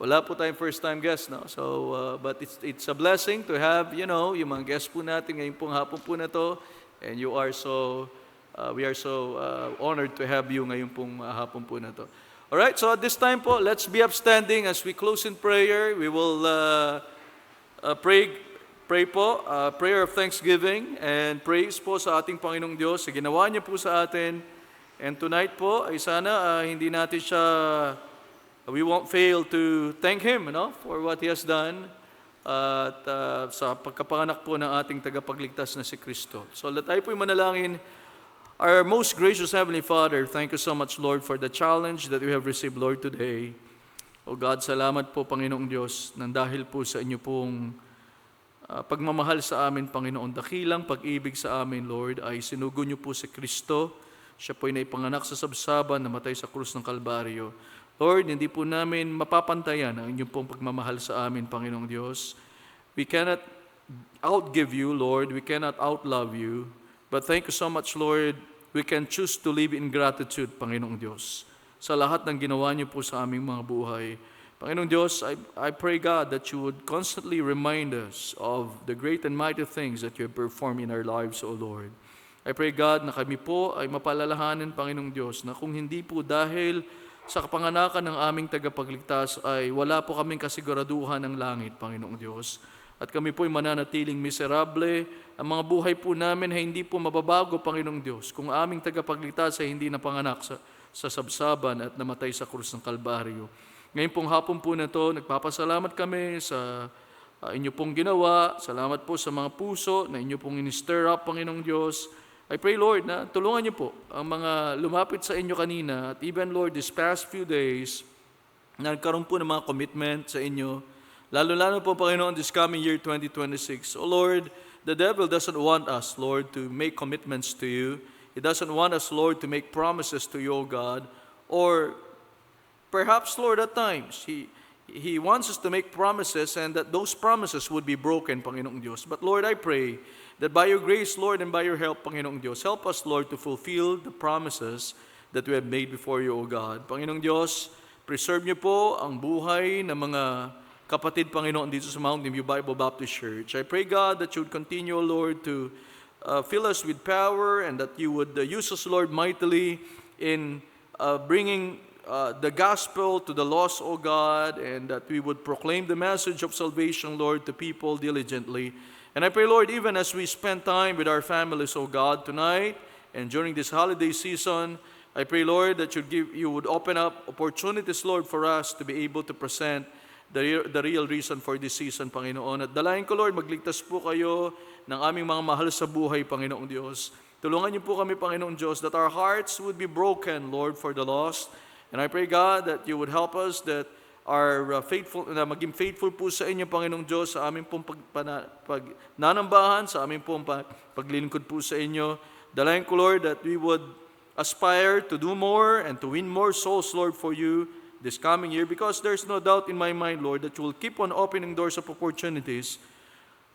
Wala po tayong first-time guest, no? So, but it's a blessing to have, you know, yung mga guests po natin ngayong pong hapon po na to. And you are so, we are so honored to have you ngayong pong hapon po na to. Alright, so at this time po, let's be upstanding as we close in prayer. We will pray po, prayer of thanksgiving and praise po sa ating Panginoong Diyos sa ginawa niya po sa atin. And tonight po, ay sana hindi natin siya, we won't fail to thank Him, no, for what He has done at sa pagkapanganak po ng ating tagapagligtas na si Kristo. So let tayo po'y manalangin. Our most gracious Heavenly Father, thank you so much, Lord, for the challenge that we have received, Lord, today. O God, salamat po, Panginoong Diyos, nang dahil po sa inyo pong pagmamahal sa amin, Panginoon, dakilang pag-ibig sa amin, Lord, ay sinugo niyo po si Kristo. Siya po ay naipanganak sa sabsaban, namatay sa krus ng Kalbaryo. Lord, hindi po namin mapapantayan ang inyong pong pagmamahal sa amin, Panginoong Diyos. We cannot outgive you, Lord. We cannot outlove you. But thank you so much, Lord. We can choose to live in gratitude, Panginoong Diyos, sa lahat ng ginawa niyo po sa aming mga buhay. Panginoong Diyos, I pray, God, that you would constantly remind us of the great and mighty things that you have performed in our lives, O Lord. I pray, God, na kami po ay mapalalahanin, Panginoong Diyos, na kung hindi po dahil sa kapanganakan ng aming tagapagligtas ay wala po kaming kasiguraduhan ng langit, Panginoong Diyos. At kami po'y mananatiling miserable. Ang mga buhay po namin ay hindi po mababago, Panginoong Diyos, kung aming tagapagligtas ay hindi napanganak sa sabsaban at namatay sa krus ng Kalbaryo. Ngayon pong hapon po na ito, nagpapasalamat kami sa inyo pong ginawa. Salamat po sa mga puso na inyo pong in-stir up, Panginoong Diyos. I pray, Lord, na tulungan niyo po ang mga lumapit sa inyo kanina at even, Lord, this past few days, na nagkaroon po ng mga commitment sa inyo. Lalo-lalo po, Panginoon, this coming year 2026. Oh, Lord, the devil doesn't want us, Lord, to make commitments to you. He doesn't want us, Lord, to make promises to you, O God. Or perhaps, Lord, at times, He wants us to make promises and that those promises would be broken, Panginoong Diyos. But, Lord, I pray that by your grace, Lord, and by your help, Panginoong Diyos, help us, Lord, to fulfill the promises that we have made before you, O God. Panginoong Diyos, preserve niyo po ang buhay ng mga kapatid, Panginoon, dito sa Mountain View Bible Baptist Church. I pray, God, that you would continue, Lord, to fill us with power and that you would use us, Lord, mightily in bringing the gospel to the lost, O God, and that we would proclaim the message of salvation, Lord, to people diligently. And I pray, Lord, even as we spend time with our families, O God, tonight and during this holiday season, I pray, Lord, that you would open up opportunities, Lord, for us to be able to present the real reason for this season, Panginoon. At dalayan ko, Lord, magligtas po kayo ng aming mga mahal sa buhay, Panginoong Diyos. Tulungan niyo po kami, Panginoong Diyos, that our hearts would be broken, Lord, for the lost. And I pray, God, that you would help us, that maging faithful po sa inyo, Panginoong Diyos, sa aming pong pagnanambahan, sa aming pong paglilingkod po sa inyo. Dalayan ko, Lord, that we would aspire to do more and to win more souls, Lord, for you this coming year, because there's no doubt in my mind, Lord, that you will keep on opening doors of opportunities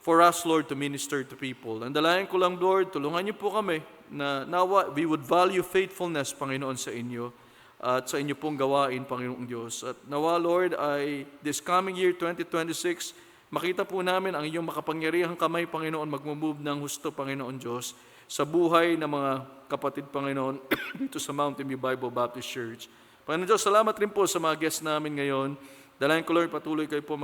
for us, Lord, to minister to people. And dalayan ko lang, Lord, tulungan niyo po kami na nawa we would value faithfulness, Panginoon, sa inyo at sa inyo pong gawain, Panginoong Diyos. At nawa, Lord, ay this coming year, 2026, makita po namin ang iyong makapangyarihang kamay, Panginoon, magmumove ng husto, Panginoon Diyos, sa buhay ng mga kapatid, Panginoon, dito sa Mountain View Bible Baptist Church. Panginoon Diyos, salamat rin po sa mga guests namin ngayon. Dalayan ko, Lord, patuloy kayo po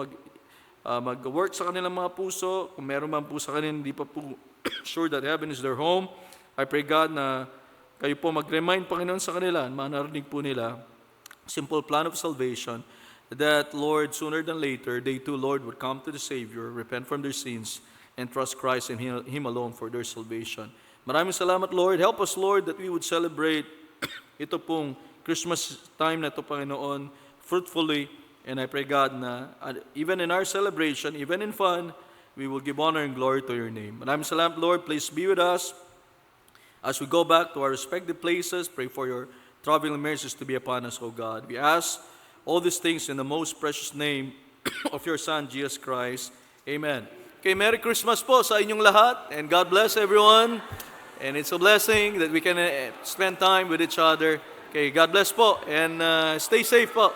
mag-work sa kanilang mga puso. Kung meron man po sa kanila, hindi pa po sure that heaven is their home, I pray, God, na kayo po mag-remind, Panginoon, sa kanila, manarinig po nila, simple plan of salvation, that, Lord, sooner than later, they too, Lord, would come to the Savior, repent from their sins, and trust Christ and Him alone for their salvation. Maraming salamat, Lord. Help us, Lord, that we would celebrate ito pong Christmas time na ito, Panginoon, fruitfully. And I pray, God, na even in our celebration, even in fun, we will give honor and glory to your name. Maraming salamat, Lord. Please be with us as we go back to our respective places. Pray for your traveling mercies to be upon us, O God. We ask all these things in the most precious name of your Son, Jesus Christ. Amen. Okay, Merry Christmas po sa inyong lahat, and God bless everyone. And it's a blessing that we can spend time with each other. Okay, God bless po, and stay safe po.